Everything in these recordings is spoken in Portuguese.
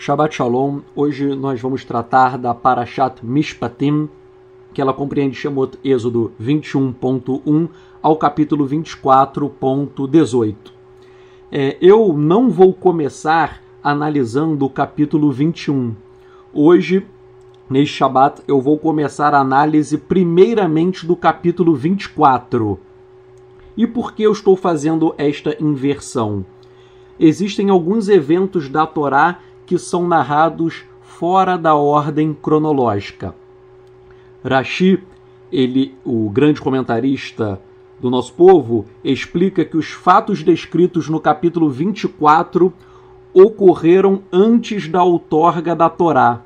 Shabbat Shalom. Hoje nós vamos tratar da Parashat Mishpatim, que ela compreende Shemot Êxodo 21.1 ao capítulo 24.18. Eu não vou começar analisando o capítulo 21. Hoje, neste Shabbat, eu vou começar a análise primeiramente do capítulo 24. E por que eu estou fazendo esta inversão? Existem alguns eventos da Torá que são narrados fora da ordem cronológica. Rashi, o grande comentarista do nosso povo, explica que os fatos descritos no capítulo 24 ocorreram antes da outorga da Torá.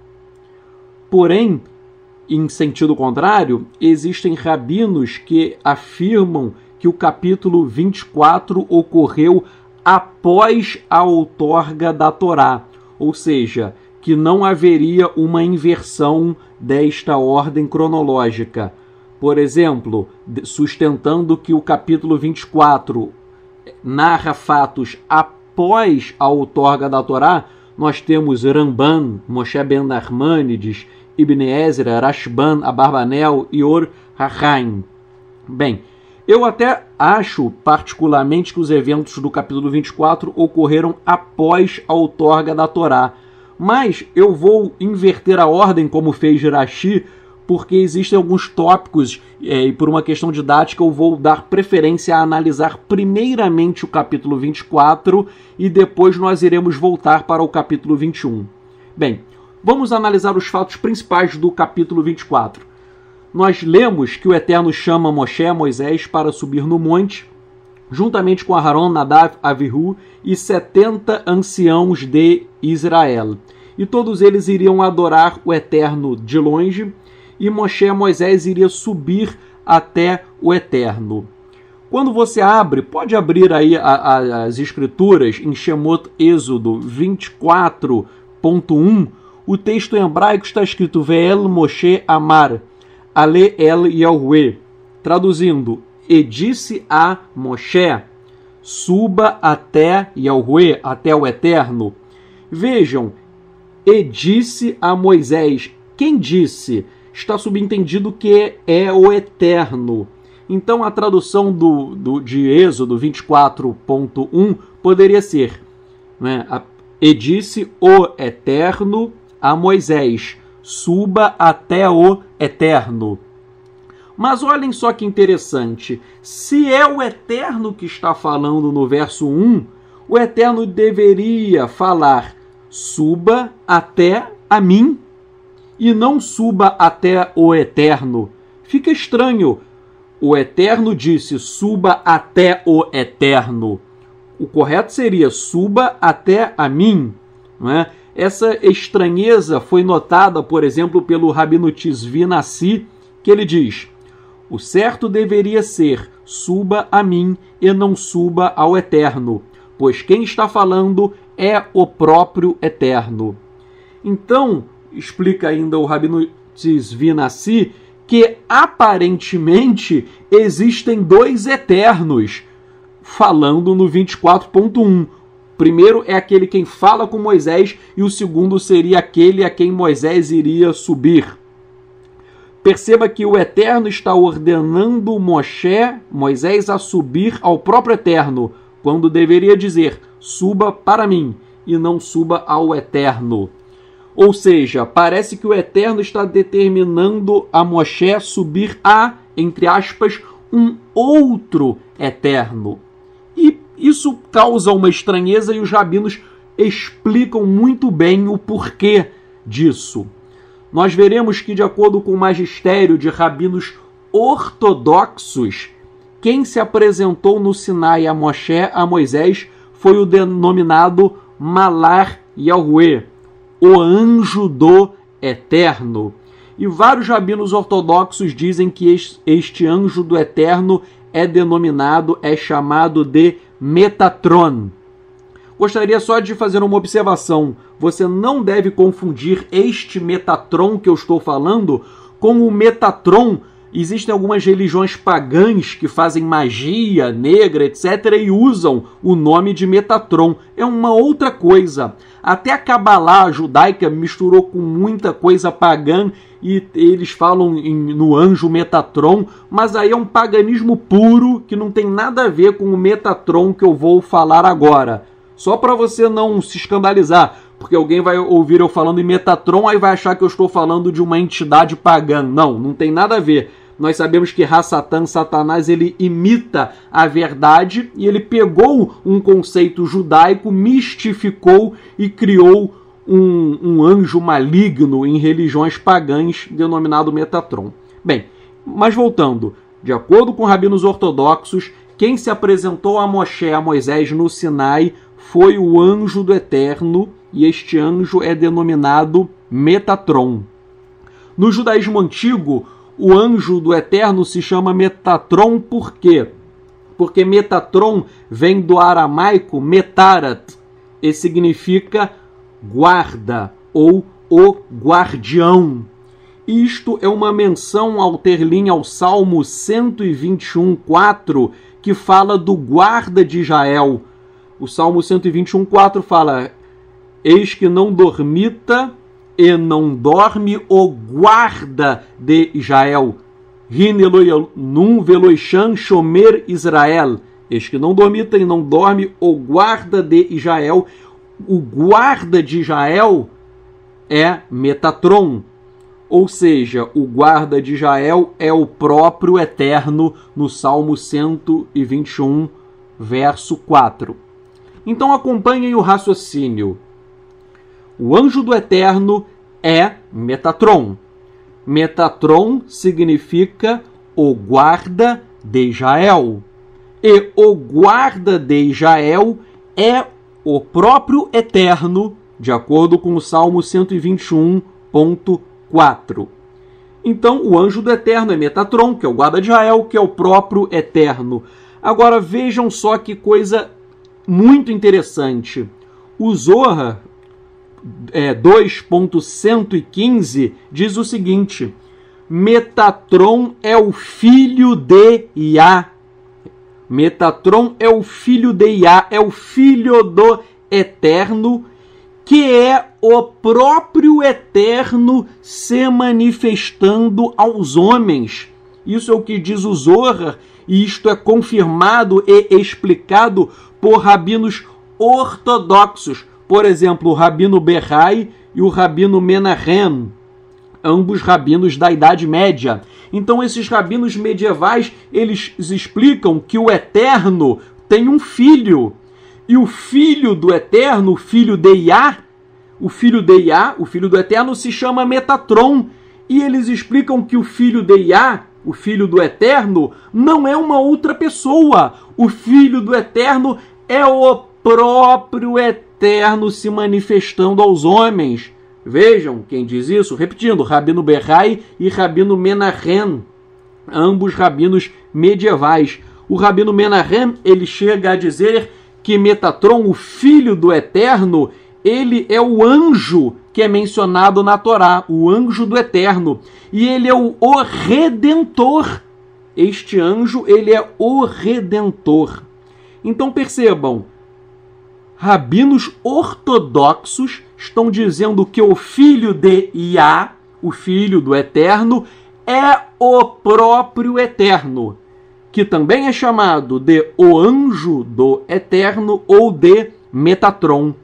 Porém, em sentido contrário, existem rabinos que afirmam que o capítulo 24 ocorreu após a outorga da Torá, ou seja, que não haveria uma inversão desta ordem cronológica. Por exemplo, sustentando que o capítulo 24 narra fatos após a outorga da Torá, nós temos Ramban, Moshe ben Nachmanides, Ibn Ezra, Rashban, Abarbanel e Or HaChaim. Bem, eu até acho particularmente que os eventos do capítulo 24 ocorreram após a outorga da Torá. Mas eu vou inverter a ordem, como fez Rashi, porque existem alguns tópicos e por uma questão didática eu vou dar preferência a analisar primeiramente o capítulo 24 e depois nós iremos voltar para o capítulo 21. Bem, vamos analisar os fatos principais do capítulo 24. Nós lemos que o Eterno chama Moisés para subir no monte, juntamente com Aharon, Nadav, Avihu e 70 anciãos de Israel. E todos eles iriam adorar o Eterno de longe, e Moisés iria subir até o Eterno. Quando você pode abrir aí as escrituras em Shemot Êxodo 24.1, o texto em hebraico está escrito Ve'el Moshe Amar, Ale El Yahweh, traduzindo, e disse a Moshe, suba até Yahweh, até o Eterno. Vejam, e disse a Moisés. Quem disse? Está subentendido que é o Eterno. Então a tradução de Êxodo 24.1 poderia ser, né? E disse o Eterno a Moisés, suba até o Eterno. Mas olhem só que interessante, se é o Eterno que está falando no verso 1, o Eterno deveria falar, suba até a mim, e não suba até o Eterno. Fica estranho. O Eterno disse, suba até o Eterno. O correto seria, suba até a mim, não é? Essa estranheza foi notada, por exemplo, pelo Rabino Tzvi Nassi, que ele diz, o certo deveria ser, suba a mim e não suba ao Eterno, pois quem está falando é o próprio Eterno. Então, explica ainda o Rabino Tzvi Nassi, que aparentemente existem dois Eternos, falando no 24.1. Primeiro é aquele quem fala com Moisés e o segundo seria aquele a quem Moisés iria subir. Perceba que o Eterno está ordenando Moisés a subir ao próprio Eterno, quando deveria dizer, suba para mim e não suba ao Eterno. Ou seja, parece que o Eterno está determinando a Moshe subir a, entre aspas, um outro Eterno. E isso causa uma estranheza e os rabinos explicam muito bem o porquê disso. Nós veremos que, de acordo com o magistério de rabinos ortodoxos, quem se apresentou no Sinai a Moisés foi o denominado Malar Yahweh, o anjo do Eterno. E vários rabinos ortodoxos dizem que este anjo do Eterno é chamado de Metatron. Gostaria só de fazer uma observação. Você não deve confundir este Metatron que eu estou falando com o Metatron Existem algumas religiões pagãs que fazem magia negra, etc., e usam o nome de Metatron. É uma outra coisa. Até a Cabalá judaica misturou com muita coisa pagã e eles falam no anjo Metatron, mas aí é um paganismo puro que não tem nada a ver com o Metatron que eu vou falar agora. Só para você não se escandalizar, porque alguém vai ouvir eu falando em Metatron, aí vai achar que eu estou falando de uma entidade pagã. Não, não tem nada a ver. Nós sabemos que Hassatan, Satanás, ele imita a verdade e ele pegou um conceito judaico, mistificou e criou um anjo maligno em religiões pagãs denominado Metatron. Bem, mas voltando, de acordo com rabinos ortodoxos, quem se apresentou a Moisés no Sinai foi o anjo do Eterno, e este anjo é denominado Metatron. No judaísmo antigo, o anjo do Eterno se chama Metatron por quê? Porque Metatron vem do aramaico metarat, e significa guarda ou o guardião. Isto é uma menção ao terlim ao Salmo 121:4, que fala do guarda de Israel. O Salmo 121:4 fala: eis que não dormita e não dorme o guarda de Israel. Hineloi veloichan shomer Israel. Eis que não dormita e não dorme o guarda de Israel. O guarda de Israel é Metatron. Ou seja, o guarda de Israel é o próprio Eterno no Salmo 121, verso 4. Então acompanhem o raciocínio. O anjo do Eterno é Metatron. Metatron significa o guarda de Israel. E o guarda de Israel é o próprio Eterno, de acordo com o Salmo 121:4. Então, o anjo do Eterno é Metatron, que é o guarda de Israel, que é o próprio Eterno. Agora, vejam só que coisa muito interessante. O Zohar 2.115 diz o seguinte: Metatron é o filho de Iá. Metatron é o filho de Iá, é o filho do Eterno, que é o próprio Eterno se manifestando aos homens. Isso é o que diz o Zohar, e isto é confirmado e explicado por rabinos ortodoxos. Por exemplo, o rabino Berrai e o rabino Menahem, ambos rabinos da Idade Média. Então, esses rabinos medievais, eles explicam que o Eterno tem um filho. E o filho do Eterno, o filho de Iá, o filho do Eterno se chama Metatron. E eles explicam que o filho de Iá, o filho do Eterno, não é uma outra pessoa. O filho do Eterno é o próprio Eterno se manifestando aos homens. Vejam quem diz isso, repetindo, Rabino Berrai e Rabino Menahem, ambos rabinos medievais. O Rabino Menahem, ele chega a dizer que Metatron, o filho do Eterno, ele é o anjo que é mencionado na Torá, o anjo do Eterno, e ele é o Redentor. Este anjo, ele é o Redentor. Então percebam, rabinos ortodoxos estão dizendo que o filho de Iá, o filho do Eterno, é o próprio Eterno, que também é chamado de o anjo do Eterno ou de Metatron.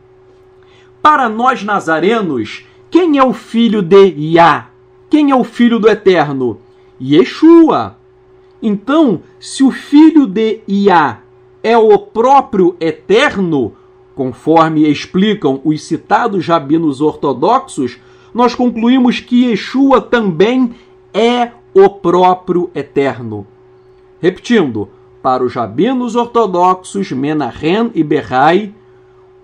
Para nós nazarenos, quem é o filho de Iá? Quem é o filho do Eterno? Yeshua. Então, se o filho de Iá é o próprio Eterno, conforme explicam os citados rabinos ortodoxos, nós concluímos que Yeshua também é o próprio Eterno. Repetindo, para os rabinos ortodoxos Menahem e Berrai,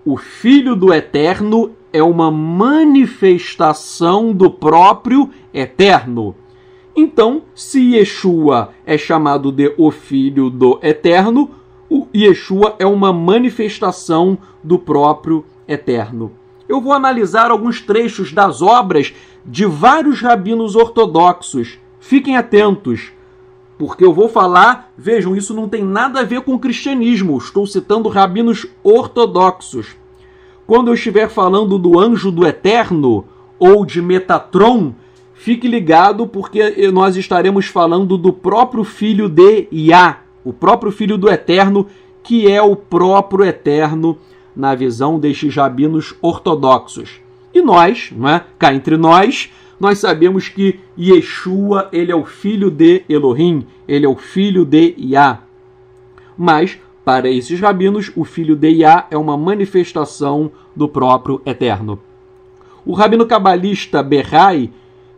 o Filho do Eterno é uma manifestação do próprio Eterno. Então, se Yeshua é chamado de o Filho do Eterno, o Yeshua é uma manifestação do próprio Eterno. Eu vou analisar alguns trechos das obras de vários rabinos ortodoxos. Fiquem atentos. porque eu vou falar, vejam, isso não tem nada a ver com o cristianismo, estou citando rabinos ortodoxos. Quando eu estiver falando do anjo do Eterno ou de Metatron, fique ligado porque nós estaremos falando do próprio filho de Yah, o próprio filho do Eterno, que é o próprio Eterno na visão destes rabinos ortodoxos. E nós, não é? Cá entre nós sabemos que Yeshua, ele é o filho de Elohim, ele é o filho de Yah. Mas, para esses rabinos, o filho de Yah é uma manifestação do próprio Eterno. O rabino cabalista Berrai,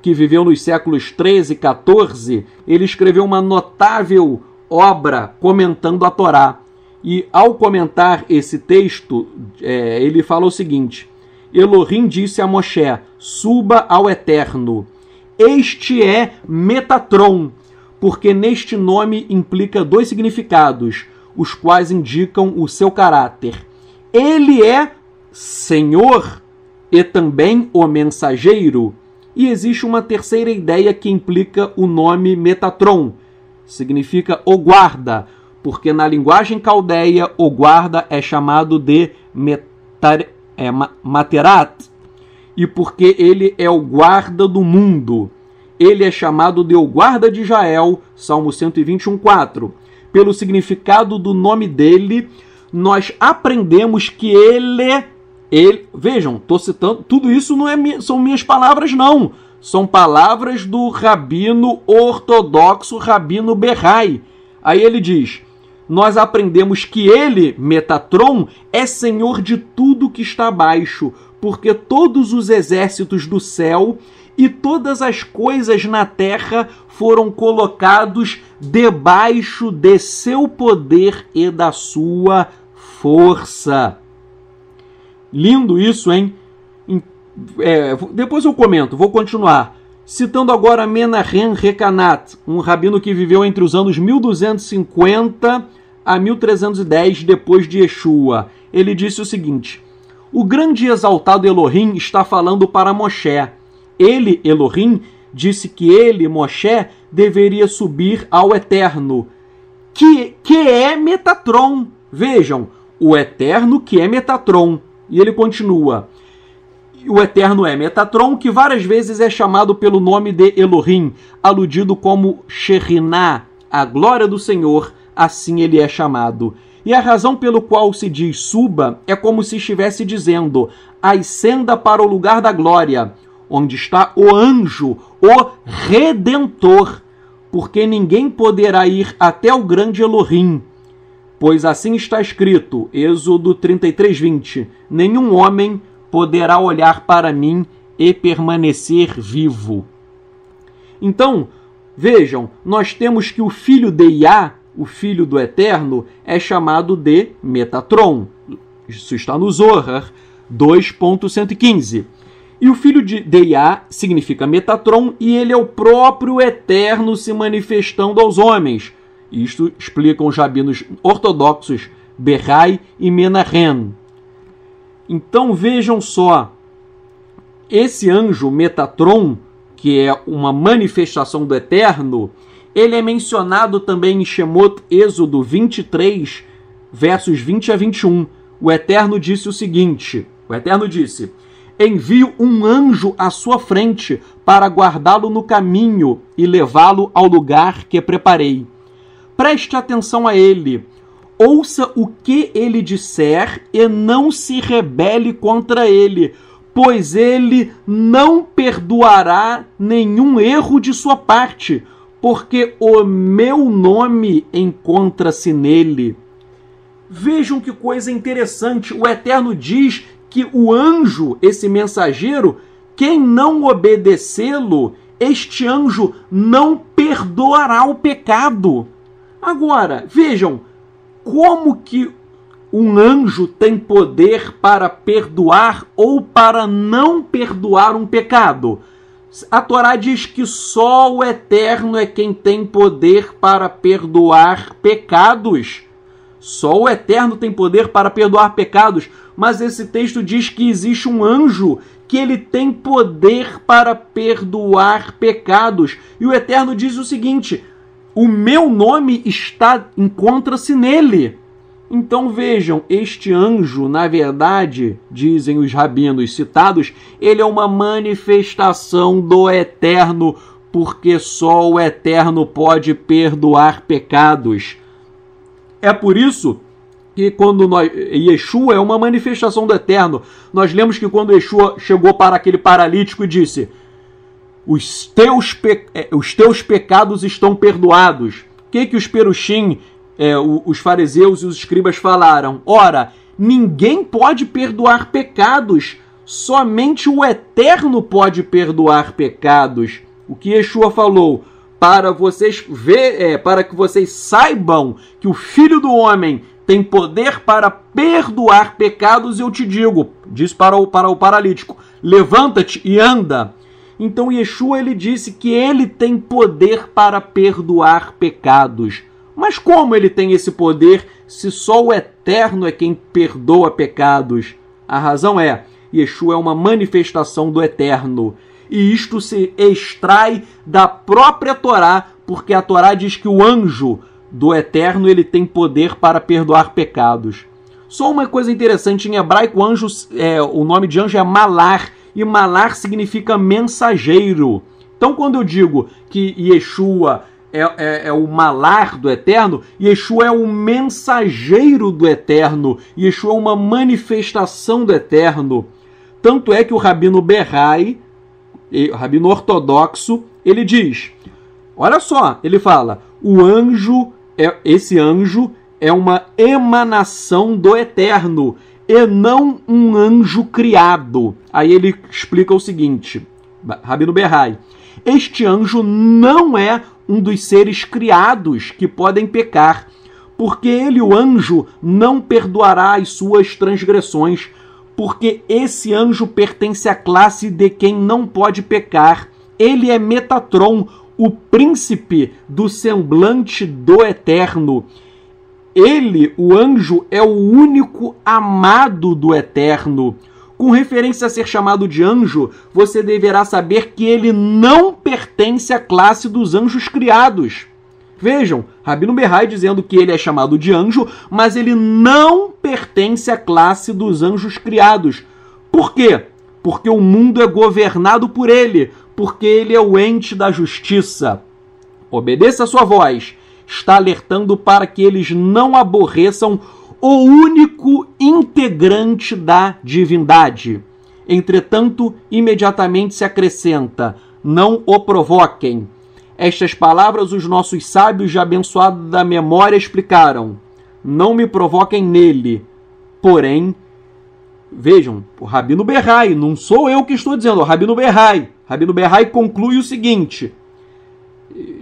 que viveu nos séculos 13 e 14, ele escreveu uma notável obra comentando a Torá. E ao comentar esse texto, ele fala o seguinte: Elohim disse a Moshe, suba ao Eterno. Este é Metatron, porque neste nome implica dois significados, os quais indicam o seu caráter. Ele é Senhor e também o mensageiro. E existe uma terceira ideia que implica o nome Metatron. Significa o guarda, porque na linguagem caldeia o guarda é chamado de Materat, e porque ele é o guarda do mundo. Ele é chamado de o guarda de Israel, Salmo 121:4. Pelo significado do nome dele, nós aprendemos que ele vejam, estou citando, tudo isso não são minhas palavras, não. São palavras do rabino ortodoxo, rabino Berrai. Aí ele diz: nós aprendemos que ele, Metatron, é senhor de tudo que está abaixo, porque todos os exércitos do céu e todas as coisas na terra foram colocados debaixo de seu poder e da sua força. Lindo isso, hein? Depois eu comento, vou continuar. Citando agora Menahem Recanat, um rabino que viveu entre os anos 1250 a 1310 depois de Yeshua. Ele disse o seguinte: o grande e exaltado Elohim está falando para Moshe. Ele, Elohim, disse que ele, Moshe, deveria subir ao Eterno, que é Metatron. Vejam, o Eterno que é Metatron. E ele continua: o Eterno é Metatron, que várias vezes é chamado pelo nome de Elohim, aludido como Shekhinah, a glória do Senhor, assim ele é chamado. E a razão pelo qual se diz suba é como se estivesse dizendo: ascenda para o lugar da glória, onde está o anjo, o Redentor, porque ninguém poderá ir até o grande Elohim. Pois assim está escrito, Êxodo 33:20, nenhum homem poderá olhar para mim e permanecer vivo. Então, vejam, nós temos que o filho de Yah, o filho do Eterno, é chamado de Metatron. Isso está no Zohar 2.115. E o filho de Yah significa Metatron, e ele é o próprio Eterno se manifestando aos homens. Isto explicam os rabinos ortodoxos Berrai e Menahem. Então vejam só, esse anjo Metatron, que é uma manifestação do Eterno, ele é mencionado também em Shemot, Êxodo 23, versos 20 a 21. O Eterno disse o seguinte, envio um anjo à sua frente para guardá-lo no caminho e levá-lo ao lugar que preparei. Preste atenção a ele. Ouça o que ele disser e não se rebele contra ele, pois ele não perdoará nenhum erro de sua parte, porque o meu nome encontra-se nele. Vejam que coisa interessante. O Eterno diz que o anjo, esse mensageiro, quem não obedecê-lo, este anjo não perdoará o pecado. Agora, vejam, como que um anjo tem poder para perdoar ou para não perdoar um pecado? A Torá diz que só o Eterno é quem tem poder para perdoar pecados. Só o Eterno tem poder para perdoar pecados, mas esse texto diz que existe um anjo que ele tem poder para perdoar pecados. E o Eterno diz o seguinte: o meu nome encontra-se nele. Então vejam, este anjo, na verdade, dizem os rabinos citados, ele é uma manifestação do Eterno, porque só o Eterno pode perdoar pecados. É por isso que Yeshua é uma manifestação do Eterno. Nós lemos que quando Yeshua chegou para aquele paralítico e disse: os teus pecados estão perdoados. O que os perushim, os fariseus e os escribas falaram? Ora, ninguém pode perdoar pecados, somente o Eterno pode perdoar pecados. O que Yeshua falou? Para que vocês saibam que o Filho do Homem tem poder para perdoar pecados, eu te digo, diz para o paralítico, levanta-te e anda. Então Yeshua, ele disse que ele tem poder para perdoar pecados. Mas como ele tem esse poder se só o Eterno é quem perdoa pecados? A razão é, Yeshua é uma manifestação do Eterno. E isto se extrai da própria Torá, porque a Torá diz que o anjo do Eterno ele tem poder para perdoar pecados. Só uma coisa interessante, em hebraico, o nome de anjo é Malar, e Malar significa mensageiro. Então, quando eu digo que Yeshua é o Malar do Eterno, Yeshua é o mensageiro do Eterno, Yeshua é uma manifestação do Eterno. Tanto é que o Rabino Berrai, rabino ortodoxo, ele diz, olha só, ele fala, esse anjo é uma emanação do Eterno e não um anjo criado. Aí ele explica o seguinte, Rabino Berrai, este anjo não é um dos seres criados que podem pecar, porque ele, o anjo, não perdoará as suas transgressões, porque esse anjo pertence à classe de quem não pode pecar. Ele é Metatron, o príncipe do semblante do Eterno. Ele, o anjo, é o único amado do Eterno. Com referência a ser chamado de anjo, você deverá saber que ele não pertence à classe dos anjos criados. Vejam, Rabino Berrai dizendo que ele é chamado de anjo, mas ele não pertence à classe dos anjos criados. Por quê? Porque o mundo é governado por ele, porque ele é o ente da justiça. Obedeça a sua voz. Está alertando para que eles não aborreçam o único integrante da divindade. Entretanto, imediatamente se acrescenta, não o provoquem. Estas palavras os nossos sábios de abençoado da memória explicaram. Não me provoquem nele. Porém, vejam, o Rabino Berrai, não sou eu que estou dizendo, o Rabino Berrai. Rabino Berrai conclui o seguinte,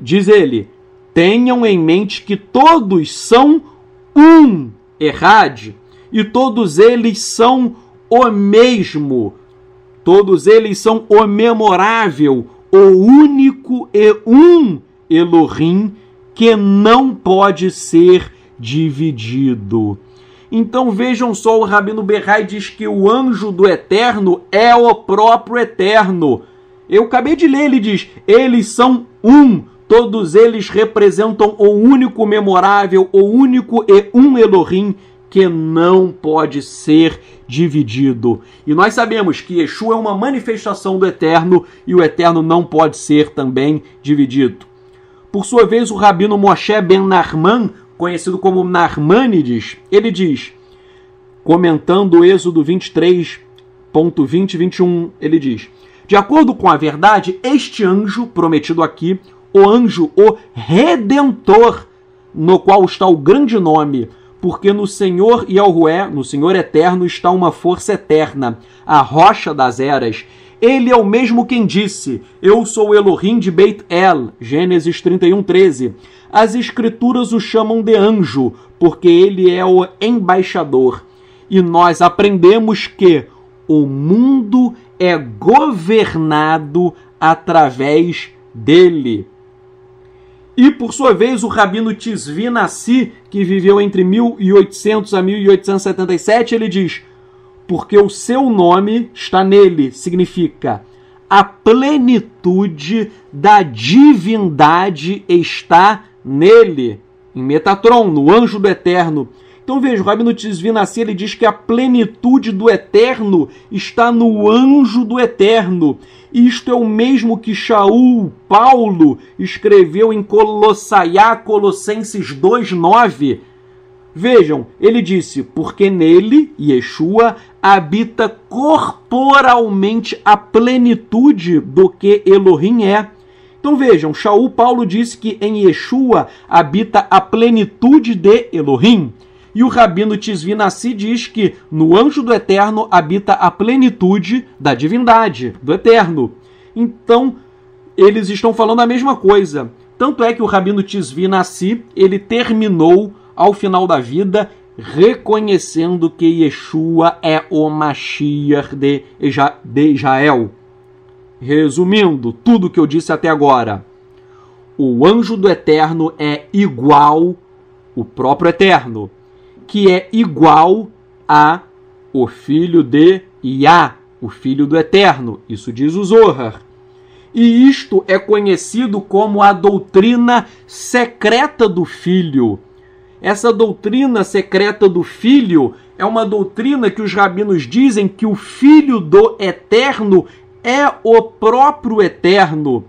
diz ele, tenham em mente que todos são um Errad, e todos eles são o mesmo, todos eles são o memorável, o único e um Elohim que não pode ser dividido. Então vejam só, o Rabino Berrai diz que o anjo do Eterno é o próprio Eterno. Eu acabei de ler, ele diz, eles são um, todos eles representam o único memorável, o único e um Elohim que não pode ser dividido. E nós sabemos que Yeshua é uma manifestação do Eterno e o Eterno não pode ser também dividido. Por sua vez, o rabino Moshe ben Narman, conhecido como Narmanides, ele diz, comentando o Êxodo 23.20 e 21, ele diz, de acordo com a verdade, este anjo prometido aqui, o anjo, o Redentor, no qual está o grande nome, porque no Senhor Yahué, no Senhor Eterno, está uma força eterna, a rocha das eras. Ele é o mesmo quem disse, eu sou o Elohim de Beit El, Gênesis 31:13. As escrituras o chamam de anjo, porque ele é o embaixador. E nós aprendemos que o mundo é governado através dele. E, por sua vez, o rabino Tzvi Nassi, que viveu entre 1800 a 1877, ele diz, porque o seu nome está nele, significa a plenitude da divindade está nele, em Metatron, no anjo do eterno. Então veja, o Rabino Tzvi Nassi, ele diz que a plenitude do eterno está no anjo do eterno. Isto é o mesmo que Shaul, Paulo, escreveu em Colossenses 2:9. Vejam, ele disse, porque nele, Yeshua, habita corporalmente a plenitude do que Elohim é. Então vejam, Shaul, Paulo disse que em Yeshua habita a plenitude de Elohim. E o Rabino Tzvi Nassi diz que no anjo do eterno habita a plenitude da divindade, do eterno. Então, eles estão falando a mesma coisa. Tanto é que o Rabino Tzvi Nassi, ele terminou ao final da vida reconhecendo que Yeshua é o Mashiach de Israel. Resumindo tudo que eu disse até agora, o anjo do eterno é igual o próprio eterno, que é igual a o filho de Yah, o filho do eterno. Isso diz o Zohar. E isto é conhecido como a doutrina secreta do filho. Essa doutrina secreta do filho é uma doutrina que os rabinos dizem que o filho do eterno é o próprio eterno.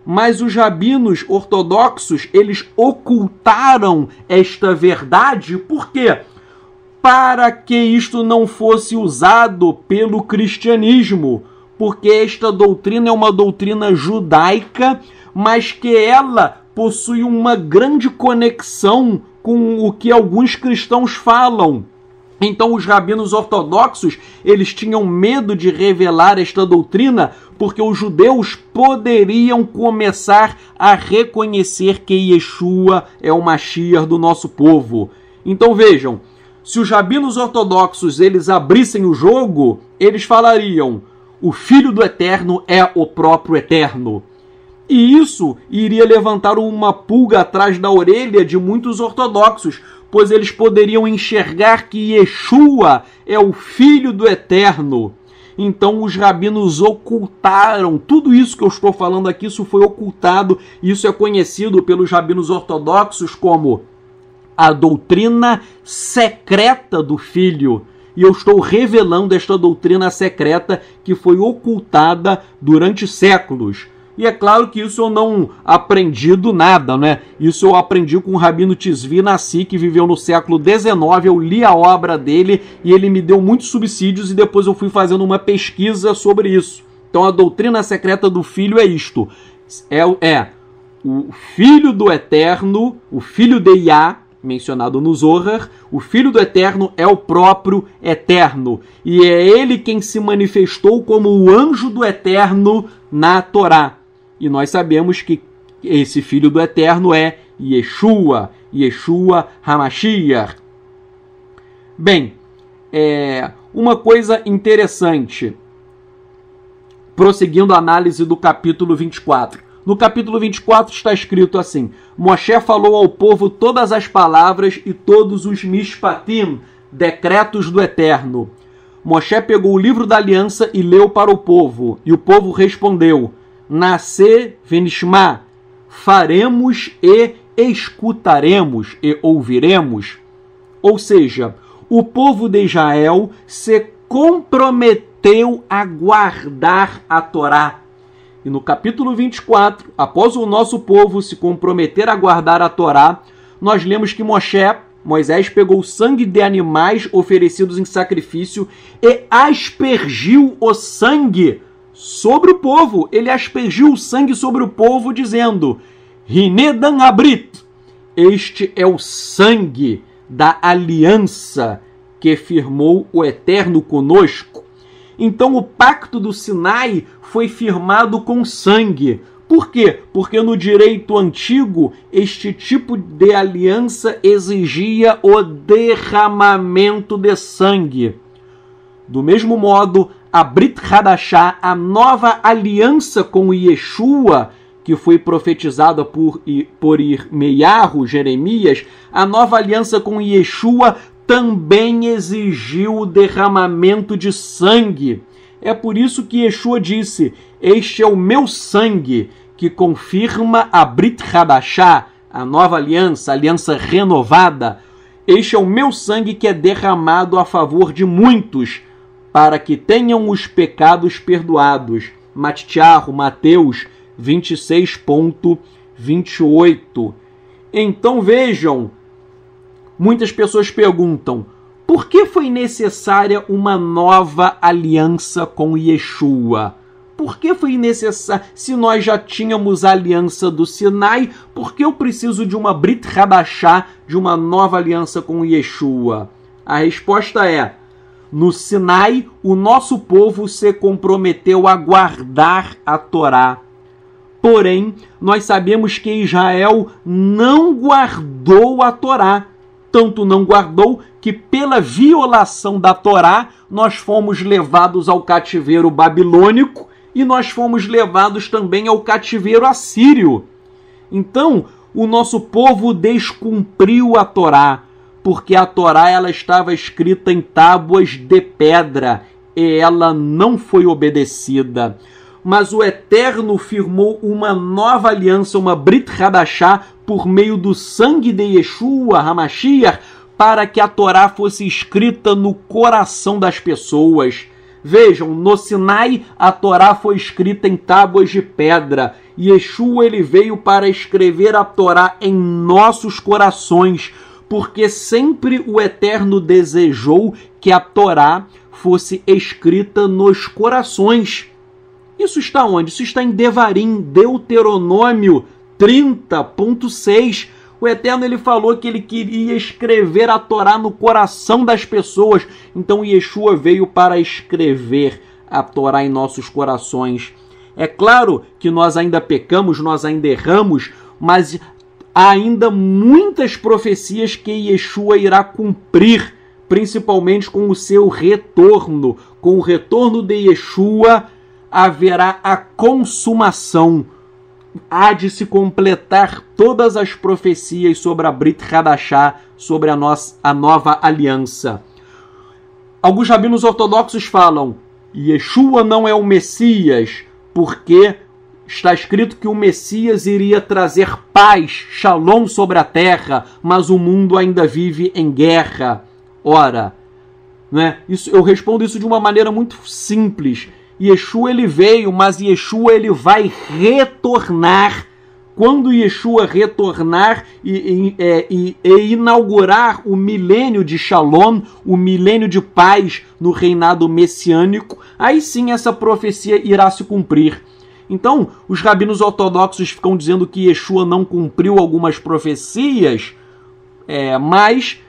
Mas os rabinos ortodoxos, eles ocultaram esta verdade. Por quê? Para que isto não fosse usado pelo cristianismo. Porque esta doutrina é uma doutrina judaica, mas que ela possui uma grande conexão com o que alguns cristãos falam. Então os rabinos ortodoxos, eles tinham medo de revelar esta doutrina, porque os judeus poderiam começar a reconhecer que Yeshua é o Mashiach do nosso povo. Então vejam, se os rabinos ortodoxos eles abrissem o jogo, eles falariam, o Filho do Eterno é o próprio Eterno. E isso iria levantar uma pulga atrás da orelha de muitos ortodoxos, pois eles poderiam enxergar que Yeshua é o Filho do Eterno. Então os rabinos ocultaram tudo isso que eu estou falando aqui, isso foi ocultado, isso é conhecido pelos rabinos ortodoxos como a doutrina secreta do Filho. E eu estou revelando esta doutrina secreta que foi ocultada durante séculos. E é claro que isso eu não aprendi do nada, né? Isso eu aprendi com o Rabino Tzvi Nassi, que viveu no século XIX. Eu li a obra dele e ele me deu muitos subsídios e depois eu fui fazendo uma pesquisa sobre isso. Então a doutrina secreta do Filho é isto. É o Filho do Eterno, o Filho de Yah, mencionado no Zohar, o Filho do Eterno é o próprio Eterno. E é ele quem se manifestou como o anjo do Eterno na Torá. E nós sabemos que esse Filho do Eterno é Yeshua, Yeshua HaMashiach. Bem, uma coisa interessante, prosseguindo a análise do capítulo 24. No capítulo 24 está escrito assim, Moshe falou ao povo todas as palavras e todos os mishpatim, decretos do Eterno. Moshe pegou o livro da aliança e leu para o povo, e o povo respondeu, Nasce venishma, faremos e escutaremos e ouviremos. Ou seja, o povo de Israel se comprometeu a guardar a Torá. E no capítulo 24, após o nosso povo se comprometer a guardar a Torá, nós lemos que Moisés pegou o sangue de animais oferecidos em sacrifício e aspergiu o sangue sobre o povo. Ele aspergiu o sangue sobre o povo, dizendo, Hinedan Abrit, este é o sangue da aliança que firmou o Eterno conosco. Então o pacto do Sinai foi firmado com sangue. Por quê? Porque no direito antigo, este tipo de aliança exigia o derramamento de sangue. Do mesmo modo, a Brit Hadashah, a nova aliança com Yeshua, que foi profetizada por Irmeiahu, Jeremias, a nova aliança com Yeshua também exigiu o derramamento de sangue. É por isso que Yeshua disse, este é o meu sangue, que confirma a Brit Hadashah, a nova aliança, a aliança renovada. Este é o meu sangue que é derramado a favor de muitos, para que tenham os pecados perdoados. Mateus 26,28. Então vejam, muitas pessoas perguntam, por que foi necessária uma nova aliança com Yeshua? Por que foi necessário? Se nós já tínhamos a aliança do Sinai, por que eu preciso de uma Brit Hadashah, de uma nova aliança com Yeshua? A resposta é, no Sinai, o nosso povo se comprometeu a guardar a Torá. Porém, nós sabemos que Israel não guardou a Torá. Tanto não guardou que pela violação da Torá, nós fomos levados ao cativeiro babilônico e nós fomos levados também ao cativeiro assírio. Então, o nosso povo descumpriu a Torá, porque a Torá ela estava escrita em tábuas de pedra e ela não foi obedecida. Mas o Eterno firmou uma nova aliança, uma Brit Hadashah, por meio do sangue de Yeshua, HaMashiach, para que a Torá fosse escrita no coração das pessoas. Vejam, no Sinai a Torá foi escrita em tábuas de pedra. Yeshua ele veio para escrever a Torá em nossos corações, porque sempre o Eterno desejou que a Torá fosse escrita nos corações. Isso está onde? Isso está em Devarim, Deuteronômio 30.6. O Eterno ele falou que ele queria escrever a Torá no coração das pessoas. Então Yeshua veio para escrever a Torá em nossos corações. É claro que nós ainda pecamos, nós ainda erramos, mas há ainda muitas profecias que Yeshua irá cumprir, principalmente com o seu retorno. Com o retorno de Yeshua haverá a consumação. Há de se completar todas as profecias sobre a Brit Hadashah, sobre a nova aliança. Alguns rabinos ortodoxos falam, Yeshua não é o Messias, porque está escrito que o Messias iria trazer paz, shalom sobre a terra, mas o mundo ainda vive em guerra. Ora, né? Eu respondo isso de uma maneira muito simples. Yeshua ele veio, mas Yeshua ele vai retornar. Quando Yeshua retornar e inaugurar o milênio de Shalom, o milênio de paz no reinado messiânico, aí sim essa profecia irá se cumprir. Então, os rabinos ortodoxos ficam dizendo que Yeshua não cumpriu algumas profecias, mas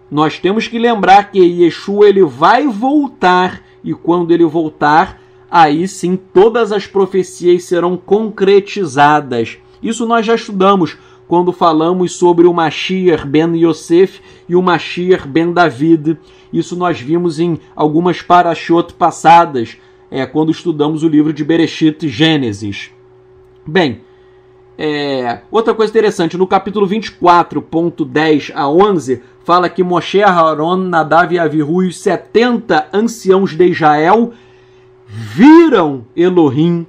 nós temos que lembrar que Yeshua ele vai voltar, e quando ele voltar, aí sim todas as profecias serão concretizadas. Isso nós já estudamos quando falamos sobre o Mashiach ben Yosef e o Mashiach ben David. Isso nós vimos em algumas parashot passadas, quando estudamos o livro de Bereshit, Gênesis. Bem, outra coisa interessante, no capítulo 24.10 a 11, fala que Moshe, Aaron, Nadav e Avihu, os 70 anciãos de Israel, viram Elohim.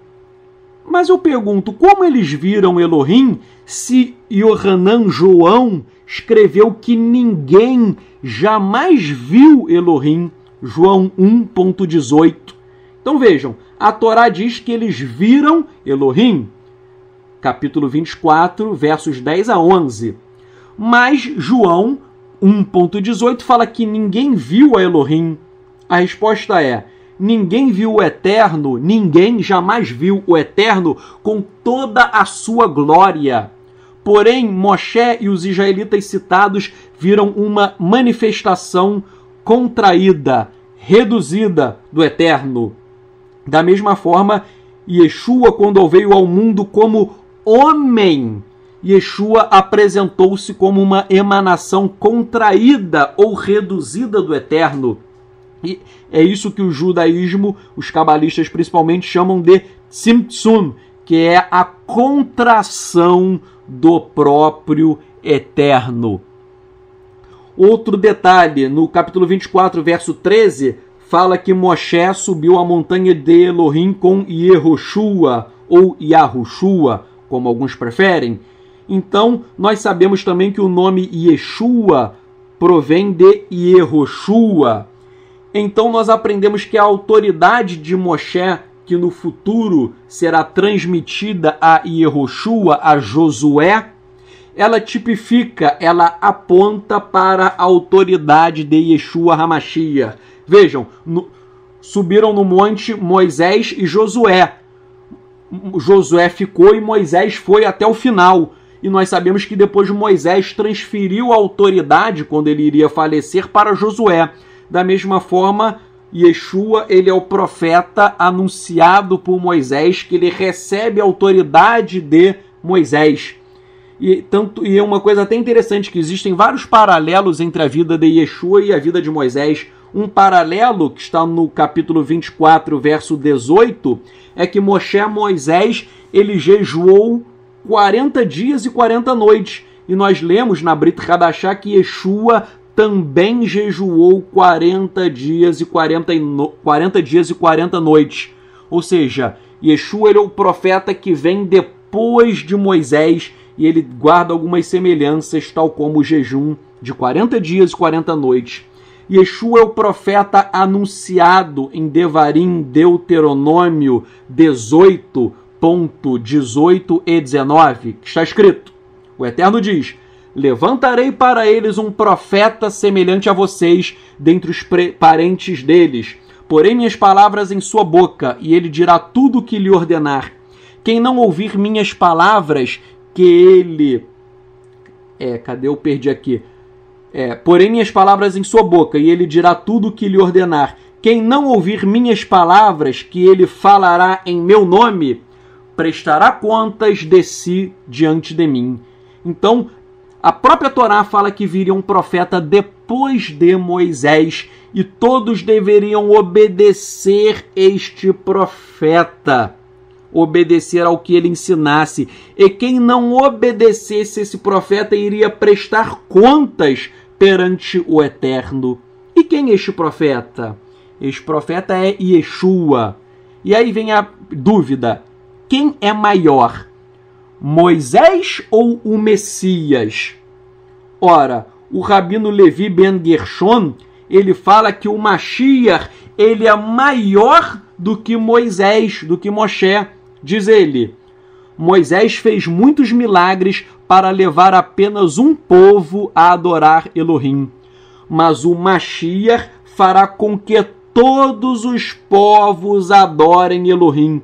Mas eu pergunto, como eles viram Elohim se Yohanan João escreveu que ninguém jamais viu Elohim? João 1.18. Então vejam, a Torá diz que eles viram Elohim. Capítulo 24, versos 10 a 11. Mas João 1.18 fala que ninguém viu a Elohim. A resposta é, ninguém viu o Eterno, ninguém jamais viu o Eterno com toda a sua glória. Porém, Moshe e os israelitas citados viram uma manifestação contraída, reduzida do Eterno. Da mesma forma, Yeshua, quando veio ao mundo como homem, Yeshua apresentou-se como uma emanação contraída ou reduzida do Eterno. E é isso que o judaísmo, os cabalistas principalmente, chamam de tzimtzum, que é a contração do próprio Eterno. Outro detalhe, no capítulo 24, verso 13, fala que Moshe subiu a montanha de Elohim com Yehoshua, ou Yahushua, como alguns preferem. Então, nós sabemos também que o nome Yeshua provém de Yehoshua. Então, nós aprendemos que a autoridade de Moshe, que no futuro será transmitida a Yehoshua, a Josué, ela tipifica, ela aponta para a autoridade de Yeshua HaMashiach. Vejam, subiram no monte Moisés e Josué. Josué ficou e Moisés foi até o final. E nós sabemos que depois Moisés transferiu a autoridade, quando ele iria falecer, para Josué. Da mesma forma, Yeshua, ele é o profeta anunciado por Moisés, que ele recebe a autoridade de Moisés. E é uma coisa até interessante, que existem vários paralelos entre a vida de Yeshua e a vida de Moisés. Um paralelo, que está no capítulo 24, verso 18, é que Moisés, ele jejuou 40 dias e 40 noites. E nós lemos na Brit Hadashah que Yeshua também jejuou 40 dias e 40 noites. Ou seja, Yeshua, ele é o profeta que vem depois de Moisés, e ele guarda algumas semelhanças, tal como o jejum de 40 dias e 40 noites. Yeshua é o profeta anunciado em Devarim, Deuteronômio 18.18 e 19, que está escrito: o Eterno diz: levantarei para eles um profeta semelhante a vocês, dentre os parentes deles. Porém minhas palavras em sua boca, e ele dirá tudo o que lhe ordenar. Quem não ouvir minhas palavras, que ele... cadê? Eu perdi aqui. Porém minhas palavras em sua boca, e ele dirá tudo o que lhe ordenar. Quem não ouvir minhas palavras, que ele falará em meu nome, prestará contas de si diante de mim. Então, a própria Torá fala que viria um profeta depois de Moisés, e todos deveriam obedecer este profeta, obedecer ao que ele ensinasse. E quem não obedecesse esse profeta iria prestar contas perante o Eterno. E quem é este profeta? Este profeta é Yeshua. E aí vem a dúvida: quem é maior, Moisés ou o Messias? Ora, o rabino Levi Ben Gershon, ele fala que o Mashiach, ele é maior do que Moisés, do que Moshe. Diz ele: Moisés fez muitos milagres para levar apenas um povo a adorar Elohim, mas o Mashiach fará com que todos os povos adorem Elohim.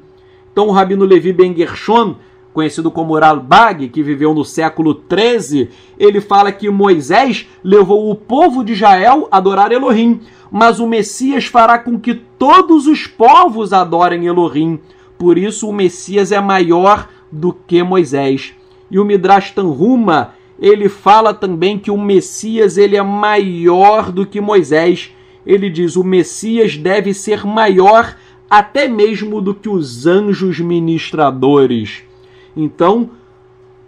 Então o rabino Levi Ben Gershon, conhecido como Ralbag, que viveu no século 13, ele fala que Moisés levou o povo de Israel a adorar Elohim, mas o Messias fará com que todos os povos adorem Elohim. Por isso o Messias é maior do que Moisés. E o Midrash Tanhuma, ele fala também que o Messias, ele é maior do que Moisés. Ele diz: o Messias deve ser maior até mesmo do que os anjos ministradores. Então,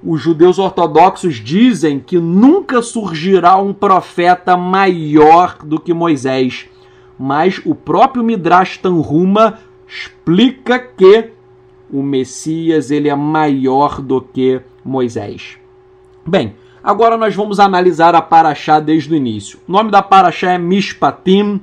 os judeus ortodoxos dizem que nunca surgirá um profeta maior do que Moisés. Mas o próprio Midrash Tanhuma explica que o Messias, ele é maior do que Moisés. Bem, agora nós vamos analisar a Parashá desde o início. O nome da Parashá é Mishpatim,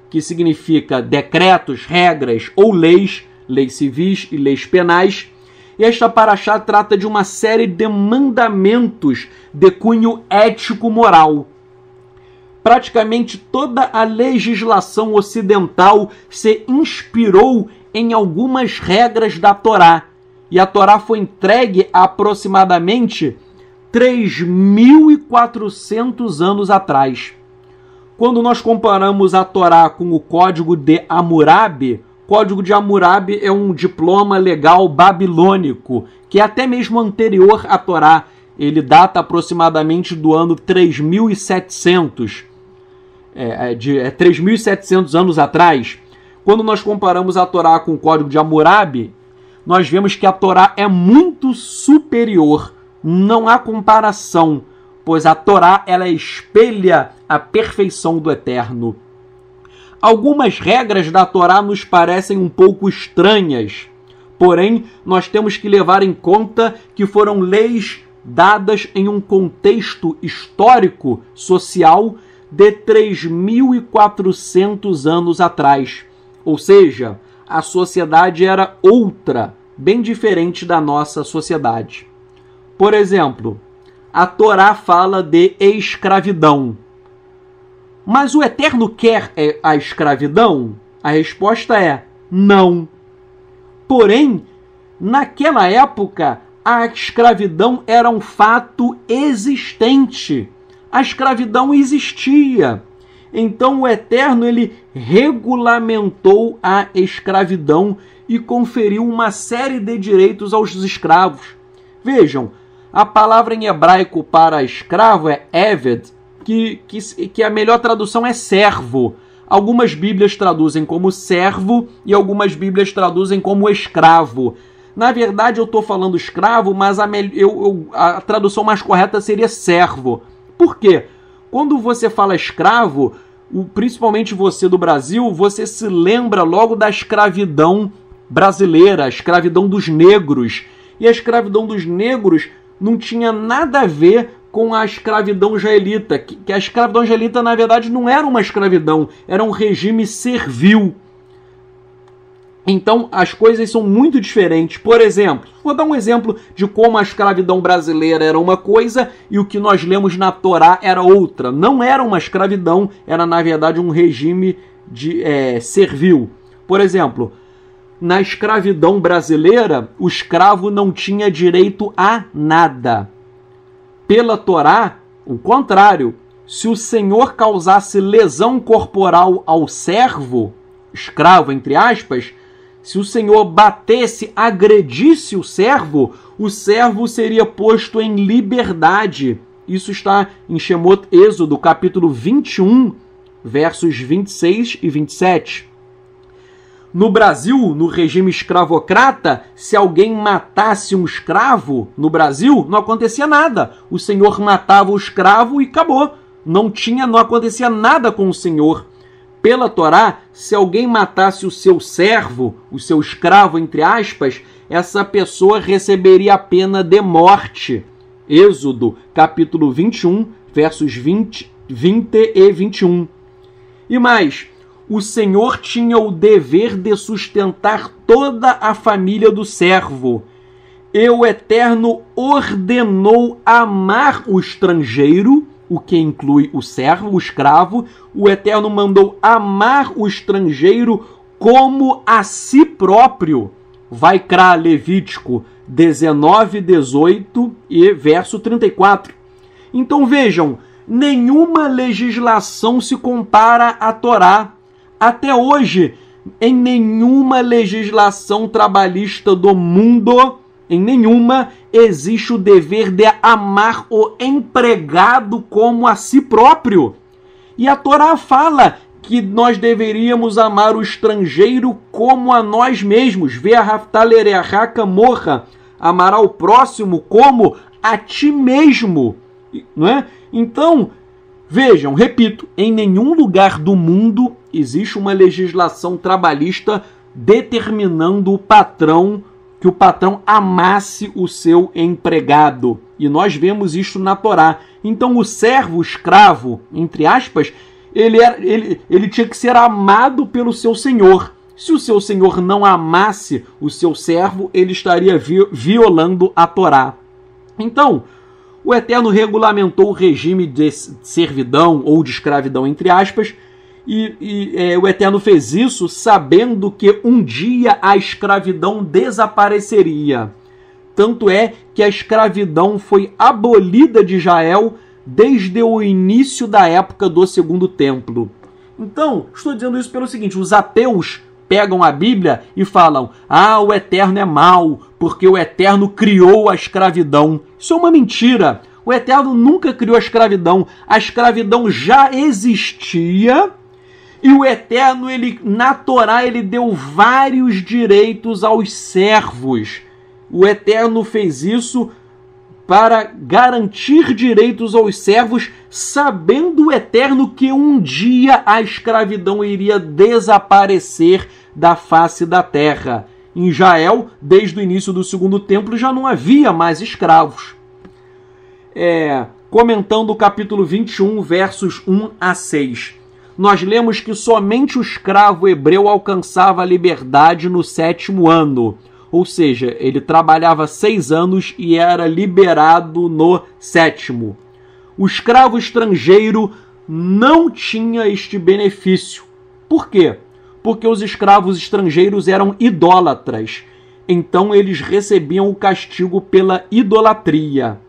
que significa decretos, regras ou leis, leis civis e leis penais. E esta Parashá trata de uma série de mandamentos de cunho ético-moral. Praticamente toda a legislação ocidental se inspirou em algumas regras da Torá. E a Torá foi entregue há aproximadamente 3.400 anos atrás. Quando nós comparamos a Torá com o Código de Hammurabi, o Código de Hammurabi é um diploma legal babilônico, que é até mesmo anterior à Torá. Ele data aproximadamente do ano 3.700. 3.700 anos atrás. Quando nós comparamos a Torá com o Código de Hammurabi, nós vemos que a Torá é muito superior. Não há comparação, pois a Torá, ela espelha a perfeição do Eterno. Algumas regras da Torá nos parecem um pouco estranhas, porém nós temos que levar em conta que foram leis dadas em um contexto histórico, social, de 3.400 anos atrás. Ou seja, a sociedade era outra, bem diferente da nossa sociedade. Por exemplo, a Torá fala de escravidão. Mas o Eterno quer a escravidão? A resposta é não. Porém, naquela época, a escravidão era um fato existente. A escravidão existia. Então o Eterno ele regulamentou a escravidão e conferiu uma série de direitos aos escravos. Vejam, a palavra em hebraico para escravo é eved, que a melhor tradução é servo. Algumas Bíblias traduzem como servo e algumas Bíblias traduzem como escravo. Na verdade, eu estou falando escravo, mas a tradução mais correta seria servo. Por quê? Quando você fala escravo, principalmente você do Brasil, você se lembra logo da escravidão brasileira, a escravidão dos negros. E a escravidão dos negros não tinha nada a ver com a escravidão israelita, que a escravidão israelita, na verdade, não era uma escravidão, era um regime servil. Então, as coisas são muito diferentes. Por exemplo, vou dar um exemplo de como a escravidão brasileira era uma coisa e o que nós lemos na Torá era outra. Não era uma escravidão, era, na verdade, um regime servil. Por exemplo, na escravidão brasileira, o escravo não tinha direito a nada. Pela Torá, o contrário, se o senhor causasse lesão corporal ao servo, escravo entre aspas, se o senhor batesse, agredisse o servo seria posto em liberdade. Isso está em Shemot Êxodo, capítulo 21, versos 26 e 27. No Brasil, no regime escravocrata, se alguém matasse um escravo no Brasil, não acontecia nada. O senhor matava o escravo e acabou. Não acontecia nada com o senhor. Pela Torá, se alguém matasse o seu servo, o seu escravo, entre aspas, essa pessoa receberia a pena de morte. Êxodo, capítulo 21, versos 20 e 21. E mais, o senhor tinha o dever de sustentar toda a família do servo. E o Eterno ordenou amar o estrangeiro, o que inclui o servo, o escravo. O Eterno mandou amar o estrangeiro como a si próprio. Vaikra, Levítico 19, 18 e verso 34. Então vejam, nenhuma legislação se compara à Torá. Até hoje, em nenhuma legislação trabalhista do mundo, em nenhuma, existe o dever de amar o empregado como a si próprio. E a Torá fala que nós deveríamos amar o estrangeiro como a nós mesmos. Morra, amará o próximo como a ti mesmo. Não é? Então, vejam, repito, em nenhum lugar do mundo existe uma legislação trabalhista determinando que o patrão amasse o seu empregado. E nós vemos isso na Torá. Então o servo, o escravo, entre aspas, ele tinha que ser amado pelo seu senhor. Se o seu senhor não amasse o seu servo, ele estaria violando a Torá. Então, o Eterno regulamentou o regime de servidão ou de escravidão, entre aspas, e o Eterno fez isso sabendo que um dia a escravidão desapareceria. Tanto é que a escravidão foi abolida de Israel desde o início da época do Segundo Templo. Então, estou dizendo isso pelo seguinte, os ateus pegam a Bíblia e falam: ah, o Eterno é mau, porque o Eterno criou a escravidão. Isso é uma mentira. O Eterno nunca criou a escravidão já existia. E o Eterno, na Torá, ele deu vários direitos aos servos. O Eterno fez isso para garantir direitos aos servos, sabendo o Eterno que um dia a escravidão iria desaparecer da face da terra. Em Israel, desde o início do Segundo Templo, já não havia mais escravos. comentando o capítulo 21, versos 1 a 6. Nós lemos que somente o escravo hebreu alcançava a liberdade no 7º ano. Ou seja, ele trabalhava 6 anos e era liberado no 7º. O escravo estrangeiro não tinha este benefício. Por quê? Porque os escravos estrangeiros eram idólatras. Então eles recebiam o castigo pela idolatria.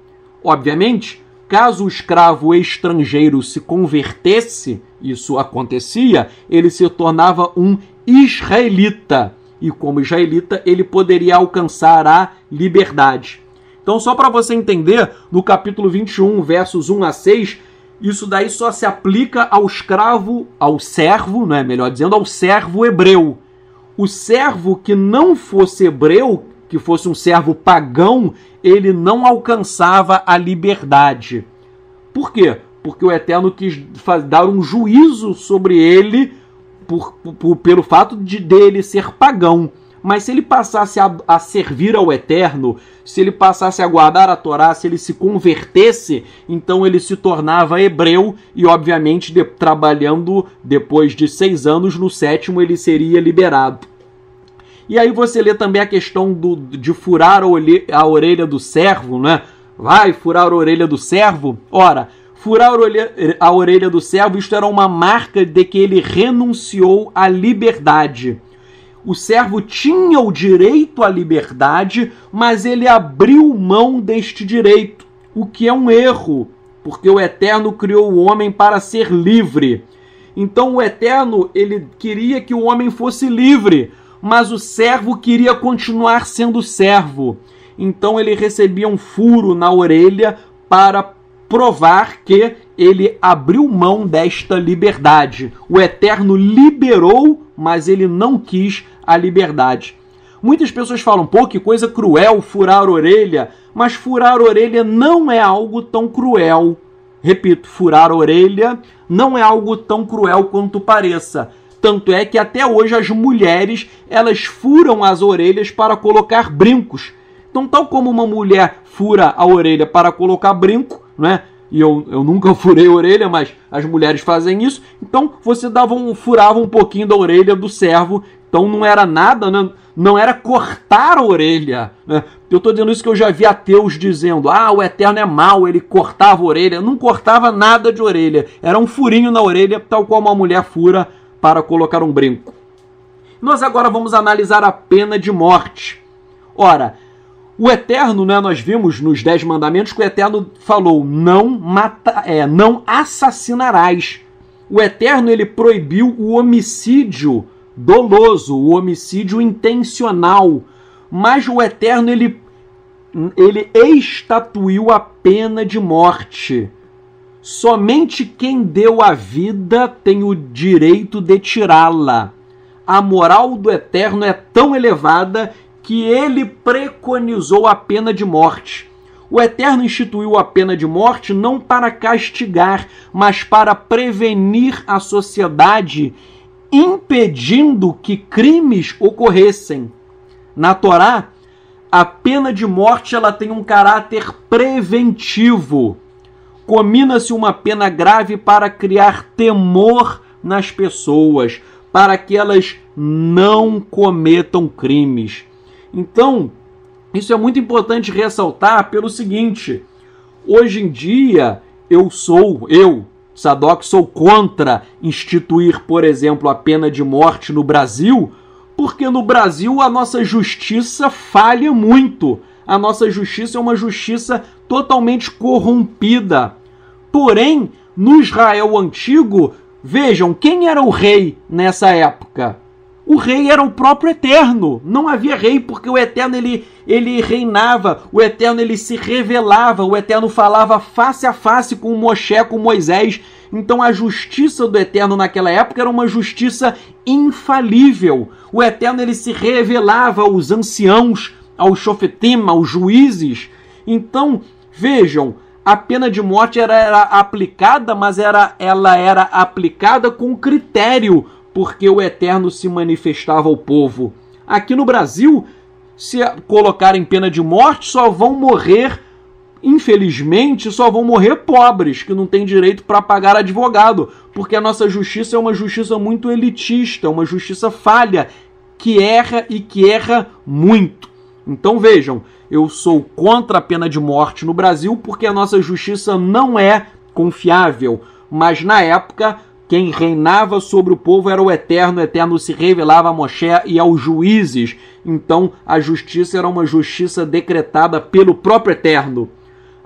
Obviamente, caso o escravo estrangeiro se convertesse, isso acontecia, ele se tornava um israelita. E como israelita, ele poderia alcançar a liberdade. Então, só para você entender, no capítulo 21, versos 1 a 6, isso daí só se aplica ao escravo, ao servo, né, melhor dizendo, ao servo hebreu. O servo que não fosse hebreu, que fosse um servo pagão, ele não alcançava a liberdade. Por quê? Porque o Eterno quis dar um juízo sobre ele pelo fato dele ser pagão. Mas se ele passasse a servir ao Eterno, se ele passasse a guardar a Torá, se ele se convertesse, então ele se tornava hebreu e, obviamente, trabalhando depois de 6 anos, no 7º ele seria liberado. E aí você lê também a questão de furar a orelha do servo, né? Vai furar a orelha do servo? Ora, furar a orelha do servo, isto era uma marca de que ele renunciou à liberdade. O servo tinha o direito à liberdade, mas ele abriu mão deste direito, o que é um erro, porque o Eterno criou o homem para ser livre. Então o Eterno, ele queria que o homem fosse livre, mas o servo queria continuar sendo servo. Então ele recebia um furo na orelha para provar que ele abriu mão desta liberdade. O Eterno liberou, mas ele não quis a liberdade. Muitas pessoas falam, pô, que coisa cruel furar a orelha, mas furar a orelha não é algo tão cruel. Repito, furar a orelha não é algo tão cruel quanto pareça. Tanto é que até hoje as mulheres, elas furam as orelhas para colocar brincos. Então, tal como uma mulher fura a orelha para colocar brinco, né? E eu nunca furei a orelha, mas as mulheres fazem isso. Então, você furava um pouquinho da orelha do servo. Então, não era nada, né? Não era cortar a orelha, né? Eu estou dizendo isso que eu já vi ateus dizendo, o Eterno é mau, ele cortava a orelha. Não cortava nada de orelha. Era um furinho na orelha, tal qual uma mulher fura para colocar um brinco. Nós agora vamos analisar a pena de morte. Ora, o Eterno, né, nós vimos nos 10 mandamentos que o Eterno falou, não assassinarás. O Eterno, ele proibiu o homicídio doloso, o homicídio intencional. Mas o Eterno, ele estatuiu a pena de morte. Somente quem deu a vida tem o direito de tirá-la. A moral do Eterno é tão elevada que ele preconizou a pena de morte. O Eterno instituiu a pena de morte não para castigar, mas para prevenir a sociedade, impedindo que crimes ocorressem. Na Torá, a pena de morte ela tem um caráter preventivo. Comina-se uma pena grave para criar temor nas pessoas, para que elas não cometam crimes. Então, isso é muito importante ressaltar pelo seguinte, hoje em dia, Sadoc, sou contra instituir, por exemplo, a pena de morte no Brasil, porque no Brasil a nossa justiça falha muito. A nossa justiça é uma justiça totalmente corrompida. Porém, no Israel antigo, vejam, quem era o rei nessa época? O rei era o próprio Eterno. Não havia rei, porque o Eterno ele reinava, o Eterno ele se revelava, o Eterno falava face a face com Moshe, com Moisés. Então a justiça do Eterno naquela época era uma justiça infalível. O Eterno ele se revelava aos anciãos, aos shofetim, aos juízes. Então, vejam, a pena de morte era aplicada, mas ela era aplicada com critério, porque o Eterno se manifestava ao povo. Aqui no Brasil, se colocarem pena de morte, só vão morrer infelizmente, só vão morrer pobres, que não têm direito para pagar advogado, porque a nossa justiça é uma justiça muito elitista, uma justiça falha, que erra e que erra muito. Então vejam, eu sou contra a pena de morte no Brasil porque a nossa justiça não é confiável, mas na época quem reinava sobre o povo era o Eterno se revelava a Moshe e aos juízes, então a justiça era uma justiça decretada pelo próprio Eterno.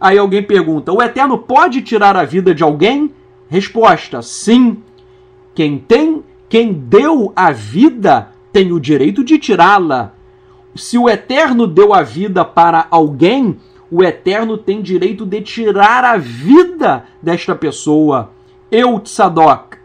Aí alguém pergunta, o Eterno pode tirar a vida de alguém? Resposta, sim. Quem deu a vida tem o direito de tirá-la. Se o Eterno deu a vida para alguém, o Eterno tem direito de tirar a vida desta pessoa. Eu, Tzadok,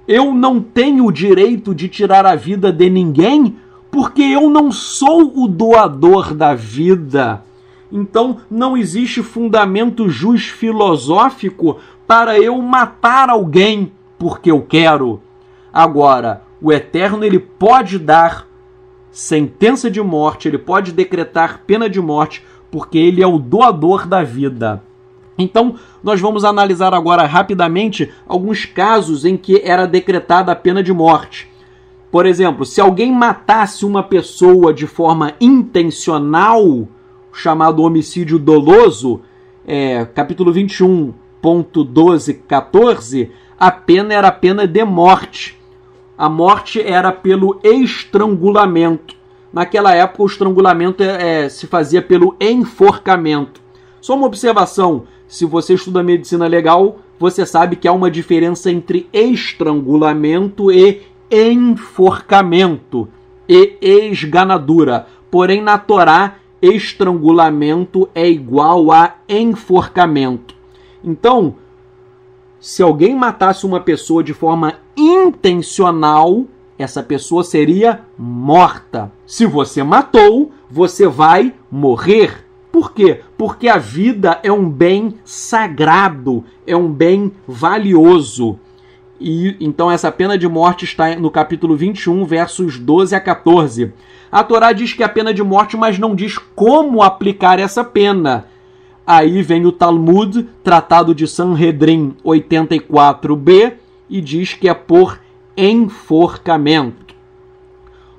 eu não tenho o direito de tirar a vida de ninguém porque eu não sou o doador da vida. Então, não existe fundamento filosófico para eu matar alguém porque eu quero. Agora, o Eterno ele pode dar sentença de morte, ele pode decretar pena de morte, porque ele é o doador da vida. Então, nós vamos analisar agora rapidamente alguns casos em que era decretada a pena de morte. Por exemplo, se alguém matasse uma pessoa de forma intencional, chamado homicídio doloso, capítulo 21.12-14, a pena era a pena de morte. A morte era pelo estrangulamento. Naquela época, o estrangulamento se fazia pelo enforcamento. Só uma observação, se você estuda medicina legal, você sabe que há uma diferença entre estrangulamento e enforcamento e esganadura. Porém, na Torá, estrangulamento é igual a enforcamento. Então, se alguém matasse uma pessoa de forma intencional, essa pessoa seria morta. Se você matou, você vai morrer. Por quê? Porque a vida é um bem sagrado, é um bem valioso. E então essa pena de morte está no capítulo 21, versos 12 a 14. A Torá diz que é a pena de morte, mas não diz como aplicar essa pena. Aí vem o Talmud, Tratado de Sanhedrin 84b, e diz que é por enforcamento.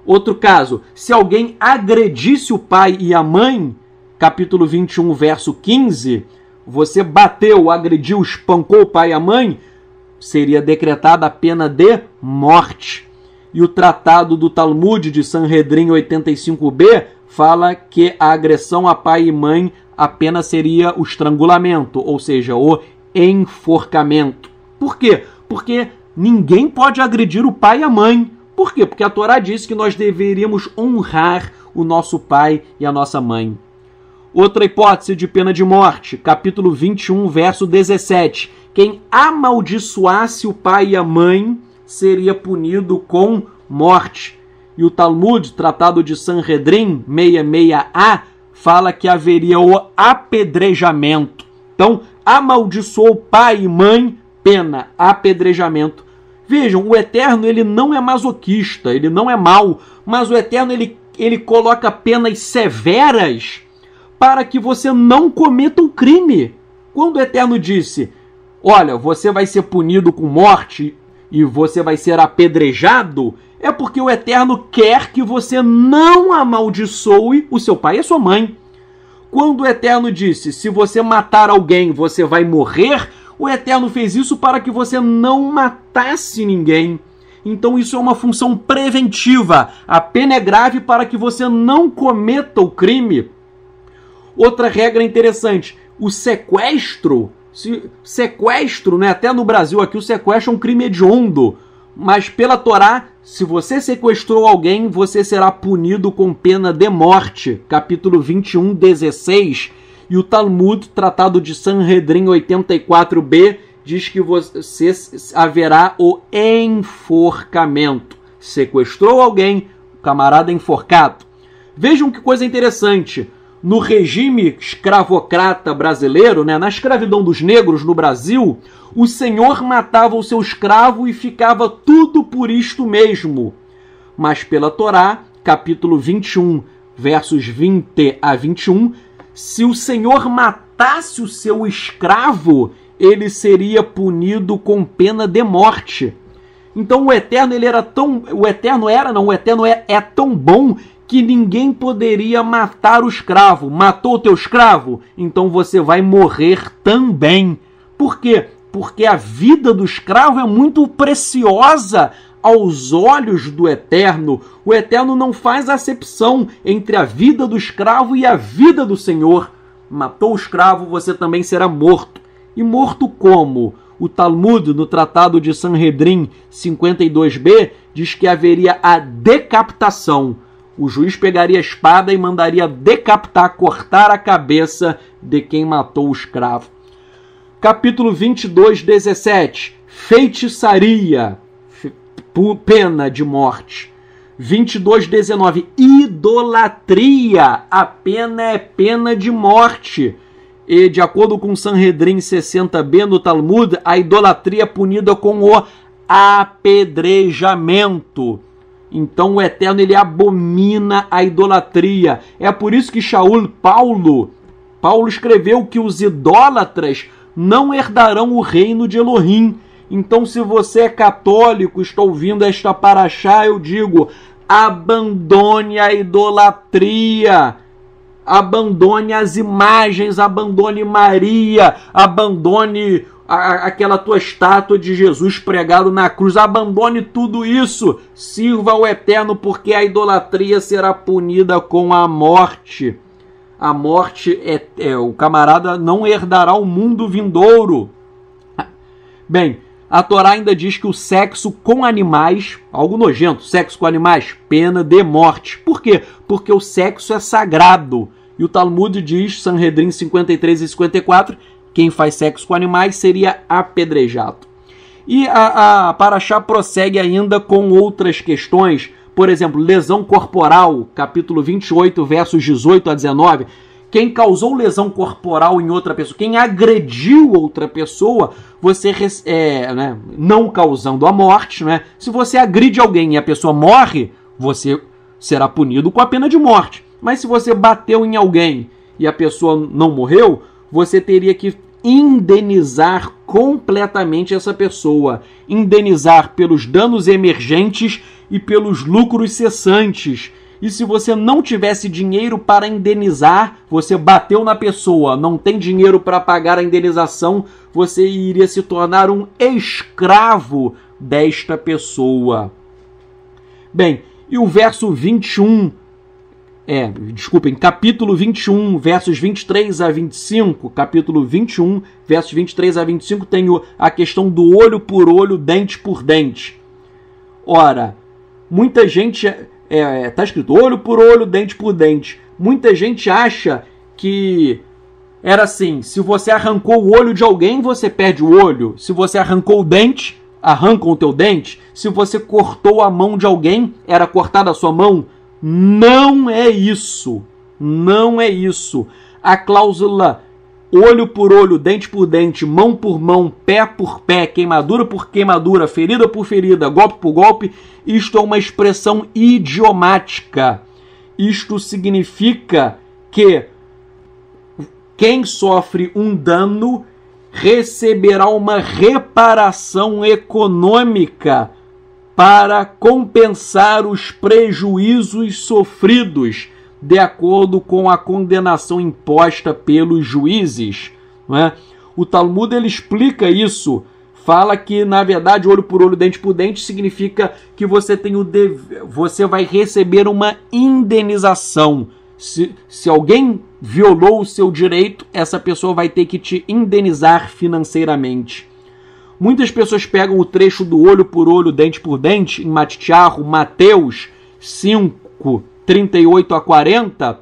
Outro caso, se alguém agredisse o pai e a mãe, capítulo 21, verso 15, você bateu, agrediu, espancou o pai e a mãe, seria decretada a pena de morte. E o Tratado do Talmud de Sanhedrin 85b fala que a agressão a pai e mãe a pena seria o estrangulamento, ou seja, o enforcamento. Por quê? Porque ninguém pode agredir o pai e a mãe. Por quê? Porque a Torá diz que nós deveríamos honrar o nosso pai e a nossa mãe. Outra hipótese de pena de morte, capítulo 21, verso 17. Quem amaldiçoasse o pai e a mãe seria punido com morte. E o Talmud, Tratado de Sanhedrin 66a, fala que haveria o apedrejamento. Então, amaldiçoou pai e mãe, pena, apedrejamento. Vejam, o Eterno ele não é masoquista, ele não é mau, mas o Eterno ele coloca penas severas para que você não cometa o crime. Quando o Eterno disse, olha, você vai ser punido com morte e você vai ser apedrejado, é porque o Eterno quer que você não amaldiçoe o seu pai e a sua mãe. Quando o Eterno disse, se você matar alguém, você vai morrer, o Eterno fez isso para que você não matasse ninguém. Então isso é uma função preventiva. A pena é grave para que você não cometa o crime. Outra regra interessante, o sequestro, né? Até no Brasil aqui o sequestro é um crime hediondo, mas pela Torá, se você sequestrou alguém, você será punido com pena de morte. Capítulo 21, 16. E o Talmud, Tratado de Sanhedrin 84b, diz que você haverá o enforcamento. Sequestrou alguém, o camarada é enforcado. Vejam que coisa interessante. No regime escravocrata brasileiro, né, na escravidão dos negros no Brasil, o senhor matava o seu escravo e ficava tudo por isto mesmo. Mas pela Torá, capítulo 21, versos 20 a 21, se o Senhor matasse o seu escravo, ele seria punido com pena de morte. Então o Eterno é tão bom que ninguém poderia matar o escravo. Matou o teu escravo? Então você vai morrer também. Por quê? Porque a vida do escravo é muito preciosa aos olhos do Eterno. O Eterno não faz acepção entre a vida do escravo e a vida do Senhor. Matou o escravo, você também será morto. E morto como? O Talmud, no Tratado de Sanhedrin 52b, diz que haveria a decapitação. O juiz pegaria a espada e mandaria decapitar, cortar a cabeça de quem matou o escravo. Capítulo 22, 17. Feitiçaria, pena de morte. 22, 19. Idolatria, a pena é pena de morte. E, de acordo com Sanhedrin 60b no Talmud, a idolatria é punida com o apedrejamento. Então o Eterno, ele abomina a idolatria. É por isso que Paulo escreveu que os idólatras não herdarão o reino de Elohim. Então, se você é católico, está ouvindo esta paraxá, eu digo, abandone a idolatria. Abandone as imagens, abandone Maria, abandone aquela tua estátua de Jesus pregado na cruz, abandone tudo isso, sirva ao Eterno, porque a idolatria será punida com a morte. A morte o camarada não herdará o mundo vindouro. Bem, a Torá ainda diz que o sexo com animais, algo nojento, sexo com animais, pena de morte. Por quê? Porque o sexo é sagrado. E o Talmud diz, Sanhedrin 53 e 54, quem faz sexo com animais seria apedrejado. E a paraxá prossegue ainda com outras questões, por exemplo, lesão corporal, capítulo 28, versos 18 a 19. Quem causou lesão corporal em outra pessoa, quem agrediu outra pessoa, você, não causando a morte, né? Se você agride alguém e a pessoa morre, você será punido com a pena de morte. Mas se você bateu em alguém e a pessoa não morreu, você teria que indenizar completamente essa pessoa. Indenizar pelos danos emergentes e pelos lucros cessantes. E se você não tivesse dinheiro para indenizar, você bateu na pessoa, não tem dinheiro para pagar a indenização, você iria se tornar um escravo desta pessoa. Bem, e o verso 21, capítulo 21, versos 23 a 25, capítulo 21, versos 23 a 25, tem a questão do olho por olho, dente por dente. Ora, muita gente... Está escrito olho por olho, dente por dente. Muita gente acha que era assim, se você arrancou o olho de alguém, você perde o olho. Se você arrancou o dente, arrancam o teu dente. Se você cortou a mão de alguém, era cortada a sua mão. Não é isso. Não é isso. A cláusula olho por olho, dente por dente, mão por mão, pé por pé, queimadura por queimadura, ferida por ferida, golpe por golpe, isto é uma expressão idiomática. Isto significa que quem sofre um dano receberá uma reparação econômica para compensar os prejuízos sofridos, de acordo com a condenação imposta pelos juízes. Não é? O Talmud ele explica isso, fala que, na verdade, olho por olho, dente por dente, significa que você você vai receber uma indenização. Se alguém violou o seu direito, essa pessoa vai ter que te indenizar financeiramente. Muitas pessoas pegam o trecho do olho por olho, dente por dente, em Matitiarro, Mateus 5, 38 a 40,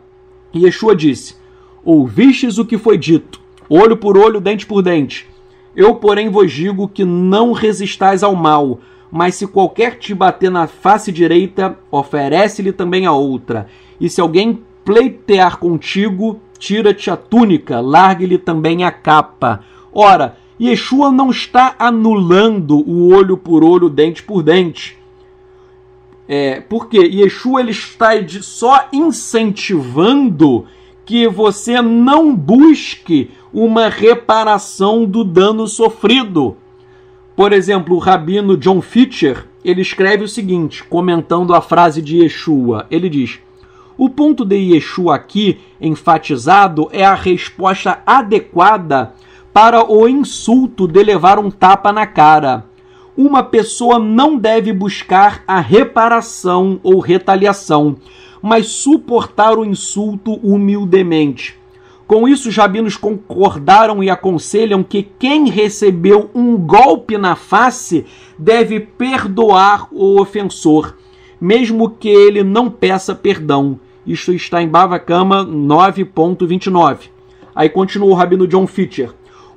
e Yeshua disse: ouvistes o que foi dito, olho por olho, dente por dente. Eu, porém, vos digo que não resistais ao mal, mas se qualquer te bater na face direita, oferece-lhe também a outra. E se alguém pleitear contigo, tira-te a túnica, largue-lhe também a capa. Ora, Yeshua não está anulando o olho por olho, dente por dente. Porque Yeshua ele está só incentivando que que você não busque uma reparação do dano sofrido. Por exemplo, o rabino John Fisher, ele escreve o seguinte, comentando a frase de Yeshua. Ele diz: o ponto de Yeshua aqui enfatizado é a resposta adequada para o insulto de levar um tapa na cara. Uma pessoa não deve buscar a reparação ou retaliação, mas suportar o insulto humildemente. Com isso, os rabinos concordaram e aconselham que quem recebeu um golpe na face deve perdoar o ofensor, mesmo que ele não peça perdão. Isto está em Bava Kama 9.29. Aí continua o rabino John Fisher.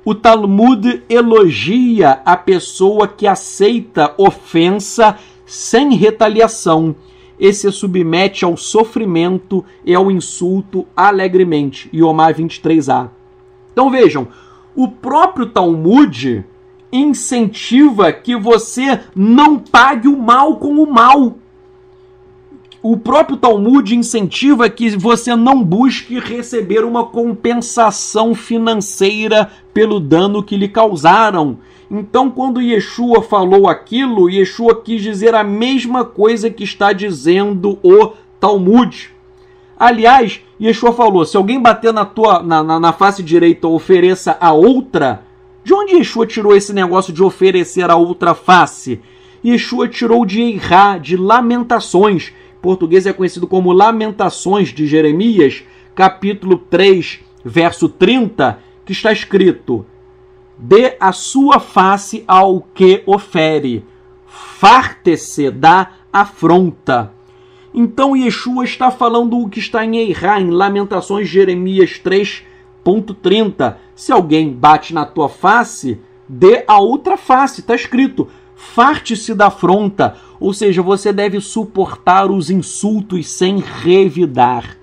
O Talmud elogia a pessoa que aceita ofensa sem retaliação e se submete ao sofrimento e ao insulto alegremente. Yomá 23a. Então vejam, o próprio Talmud incentiva que você não pague o mal com o mal. O próprio Talmud incentiva que você não busque receber uma compensação financeira pelo dano que lhe causaram. Então, quando Yeshua falou aquilo, Yeshua quis dizer a mesma coisa que está dizendo o Talmud. Aliás, Yeshua falou, se alguém bater na face direita, ofereça a outra. De onde Yeshua tirou esse negócio de oferecer a outra face? Yeshua tirou de Eirá, de Lamentações. Em português é conhecido como Lamentações de Jeremias, capítulo 3, verso 30, que está escrito: dê a sua face ao que ofere, farte-se da afronta. Então Yeshua está falando o que está em Eirá, em Lamentações de Jeremias 3.30. Se alguém bate na tua face, dê a outra face. Está escrito, farte-se da afronta. Ou seja, você deve suportar os insultos sem revidar.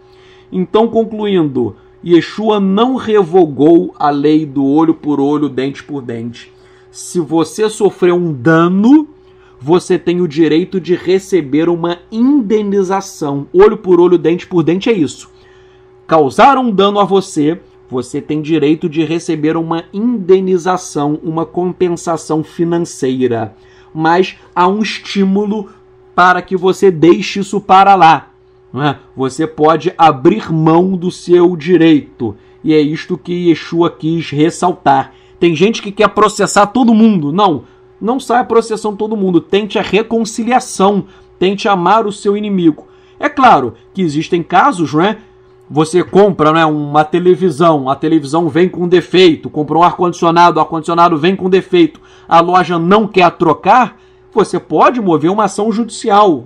Então, concluindo, Yeshua não revogou a lei do olho por olho, dente por dente. Se você sofreu um dano, você tem o direito de receber uma indenização. Olho por olho, dente por dente é isso. Causaram um dano a você, você tem direito de receber uma indenização, uma compensação financeira. Mas há um estímulo para que você deixe isso para lá. Você pode abrir mão do seu direito. E é isto que Yeshua quis ressaltar. Tem gente que quer processar todo mundo. Não saia processando todo mundo. Tente a reconciliação. Tente amar o seu inimigo. É claro que existem casos, Você compra uma televisão, a televisão vem com defeito. Compra um ar-condicionado, o ar-condicionado vem com defeito. A loja não quer trocar. Você pode mover uma ação judicial,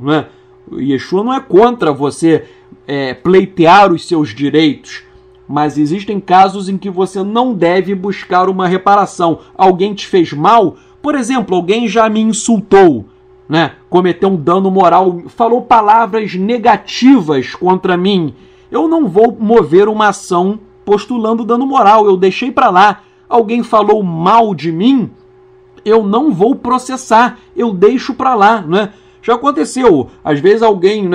Yeshua não é contra você pleitear os seus direitos, mas existem casos em que você não deve buscar uma reparação. Alguém te fez mal, por exemplo, alguém já me insultou, cometeu um dano moral, falou palavras negativas contra mim. Eu não vou mover uma ação postulando dano moral, eu deixei para lá. Alguém falou mal de mim, eu não vou processar, eu deixo para lá, Já aconteceu, às vezes alguém,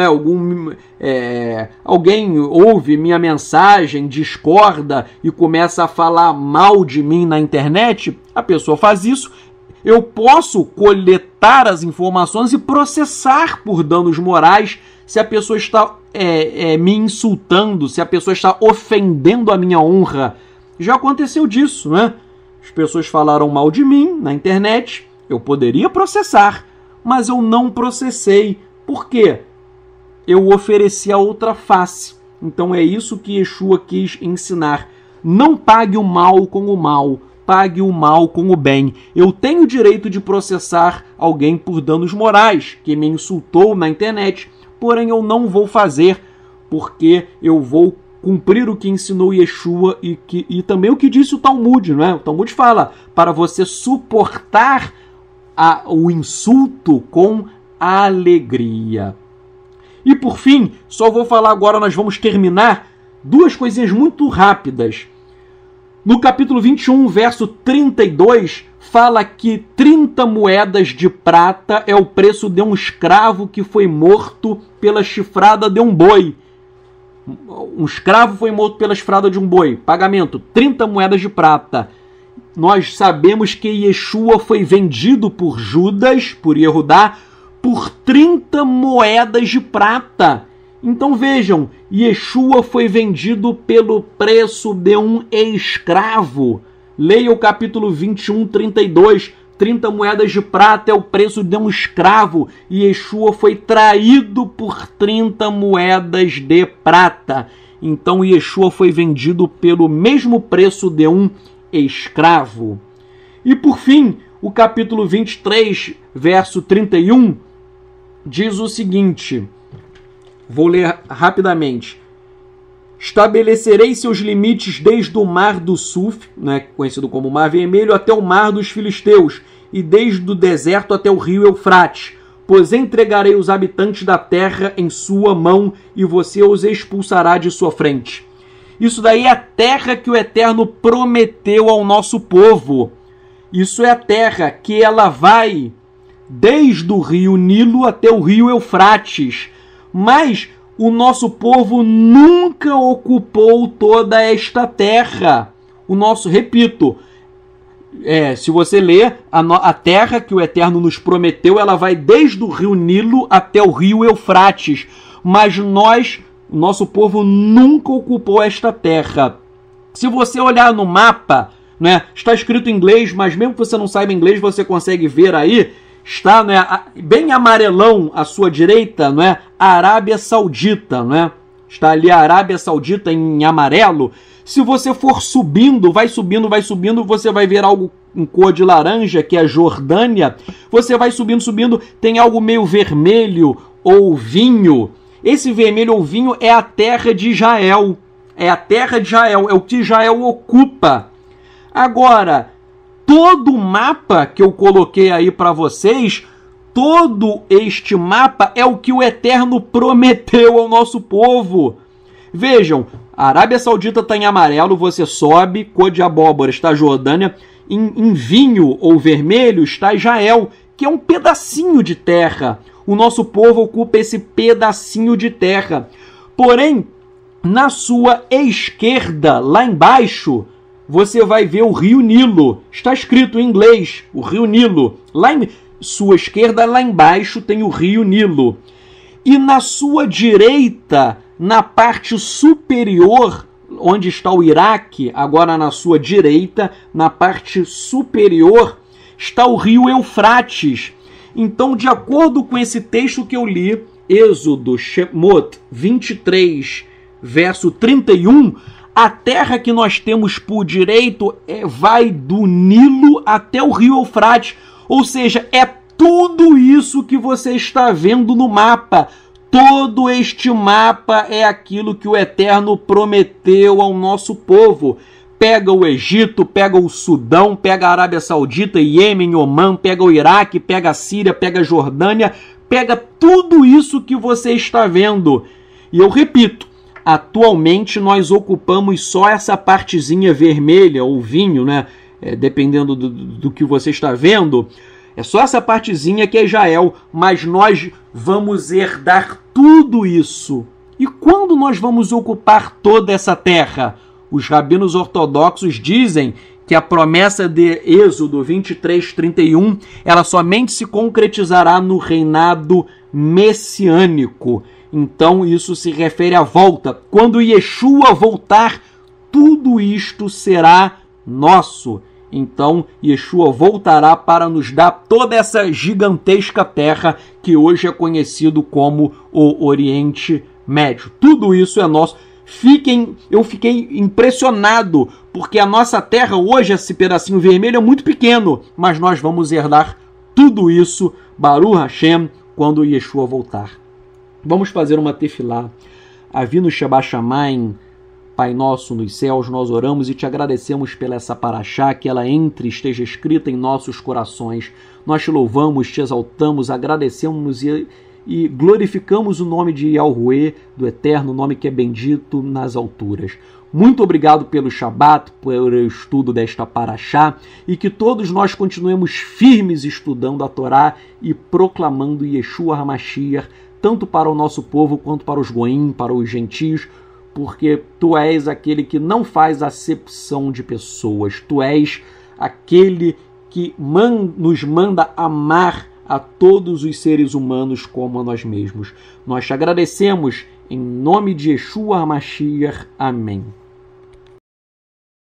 alguém ouve minha mensagem, discorda e começa a falar mal de mim na internet, a pessoa faz isso, eu posso coletar as informações e processar por danos morais se a pessoa está me insultando, se a pessoa está ofendendo a minha honra. Já aconteceu disso, As pessoas falaram mal de mim na internet, eu poderia processar, mas eu não processei. Por quê? Eu ofereci a outra face. Então é isso que Yeshua quis ensinar. Não pague o mal com o mal, pague o mal com o bem. Eu tenho o direito de processar alguém por danos morais, que me insultou na internet, porém eu não vou fazer, porque eu vou cumprir o que ensinou Yeshua e também o que disse o Talmud, O Talmud fala para você suportar o insulto com alegria. E por fim, só vou falar agora, nós vamos terminar, duas coisinhas muito rápidas. No capítulo 21, verso 32, fala que 30 moedas de prata é o preço de um escravo que foi morto pela chifrada de um boi. Um escravo foi morto pela chifrada de um boi. Pagamento, 30 moedas de prata. Nós sabemos que Yeshua foi vendido por Judas, por Yehudá, por 30 moedas de prata. Então vejam, Yeshua foi vendido pelo preço de um escravo. Leia o capítulo 21, 32. 30 moedas de prata é o preço de um escravo. E Yeshua foi traído por 30 moedas de prata. Então Yeshua foi vendido pelo mesmo preço de um escravo. E por fim, o capítulo 23, verso 31, diz o seguinte, vou ler rapidamente. Estabelecerei seus limites desde o mar do Suf, né, conhecido como Mar Vermelho, até o mar dos filisteus, e desde o deserto até o rio Eufrates, pois entregarei os habitantes da terra em sua mão, e você os expulsará de sua frente. Isso daí é a terra que o Eterno prometeu ao nosso povo. Isso é a terra que ela vai desde o rio Nilo até o rio Eufrates. Mas o nosso povo nunca ocupou toda esta terra. Repito, se você ler, a terra que o Eterno nos prometeu, ela vai desde o rio Nilo até o rio Eufrates. Mas nosso povo nunca ocupou esta terra. Se você olhar no mapa, né, está escrito em inglês, mas mesmo que você não saiba inglês, você consegue ver aí, está, né, bem amarelão à sua direita, né, a Arábia Saudita, né? Está ali a Arábia Saudita em amarelo. Se você for subindo, vai subindo, você vai ver algo em cor de laranja, que é a Jordânia. Você vai subindo, tem algo meio vermelho ou vinho. Esse vermelho ou vinho é a terra de Israel. É a terra de Israel, é o que Israel ocupa. Agora, todo o mapa que eu coloquei aí para vocês, todo este mapa é o que o Eterno prometeu ao nosso povo. Vejam, a Arábia Saudita está em amarelo, você sobe, cor de abóbora está a Jordânia, em vinho ou vermelho está Israel, que é um pedacinho de terra. O nosso povo ocupa esse pedacinho de terra. Porém, na sua esquerda, lá embaixo, você vai ver o rio Nilo. Está escrito em inglês, o rio Nilo. Lá em sua esquerda, lá embaixo, tem o rio Nilo. E na sua direita, na parte superior, onde está o Iraque, agora na sua direita, na parte superior, está o rio Eufrates. Então, de acordo com esse texto que eu li, Êxodo, Shemot 23, verso 31, a terra que nós temos por direito vai do Nilo até o rio Eufrates. Ou seja, é tudo isso que você está vendo no mapa. Todo este mapa é aquilo que o Eterno prometeu ao nosso povo. Pega o Egito, pega o Sudão, pega a Arábia Saudita, Iêmen, Omã, pega o Iraque, pega a Síria, pega a Jordânia, pega tudo isso que você está vendo. E eu repito, atualmente nós ocupamos só essa partezinha vermelha, ou vinho, né? Dependendo do que você está vendo. É só essa partezinha que é Israel, mas nós vamos herdar tudo isso. E quando nós vamos ocupar toda essa terra? Os rabinos ortodoxos dizem que a promessa de Êxodo 23, 31, ela somente se concretizará no reinado messiânico. Então isso se refere à volta. Quando Yeshua voltar, tudo isto será nosso. Então Yeshua voltará para nos dar toda essa gigantesca terra que hoje é conhecido como o Oriente Médio. Tudo isso é nosso. Eu fiquei impressionado, porque a nossa terra hoje, esse pedacinho vermelho, é muito pequeno, mas nós vamos herdar tudo isso, Baruch Hashem, quando Yeshua voltar. Vamos fazer uma tefilá. Avinu Shabbat Shamayim, Pai nosso nos céus, nós oramos e te agradecemos pela essa paraxá, que ela esteja escrita em nossos corações. Nós te louvamos, te exaltamos, agradecemos e glorificamos o nome de Yahuwah, do Eterno, nome que é bendito nas alturas. Muito obrigado pelo Shabat, pelo estudo desta paraxá, e que todos nós continuemos firmes estudando a Torá e proclamando Yeshua HaMashiach, tanto para o nosso povo quanto para os goim, para os gentios, porque Tu és aquele que não faz acepção de pessoas. Tu és aquele que nos manda amar a todos os seres humanos como a nós mesmos. Nós te agradecemos em nome de Yeshua HaMashiach. Amém.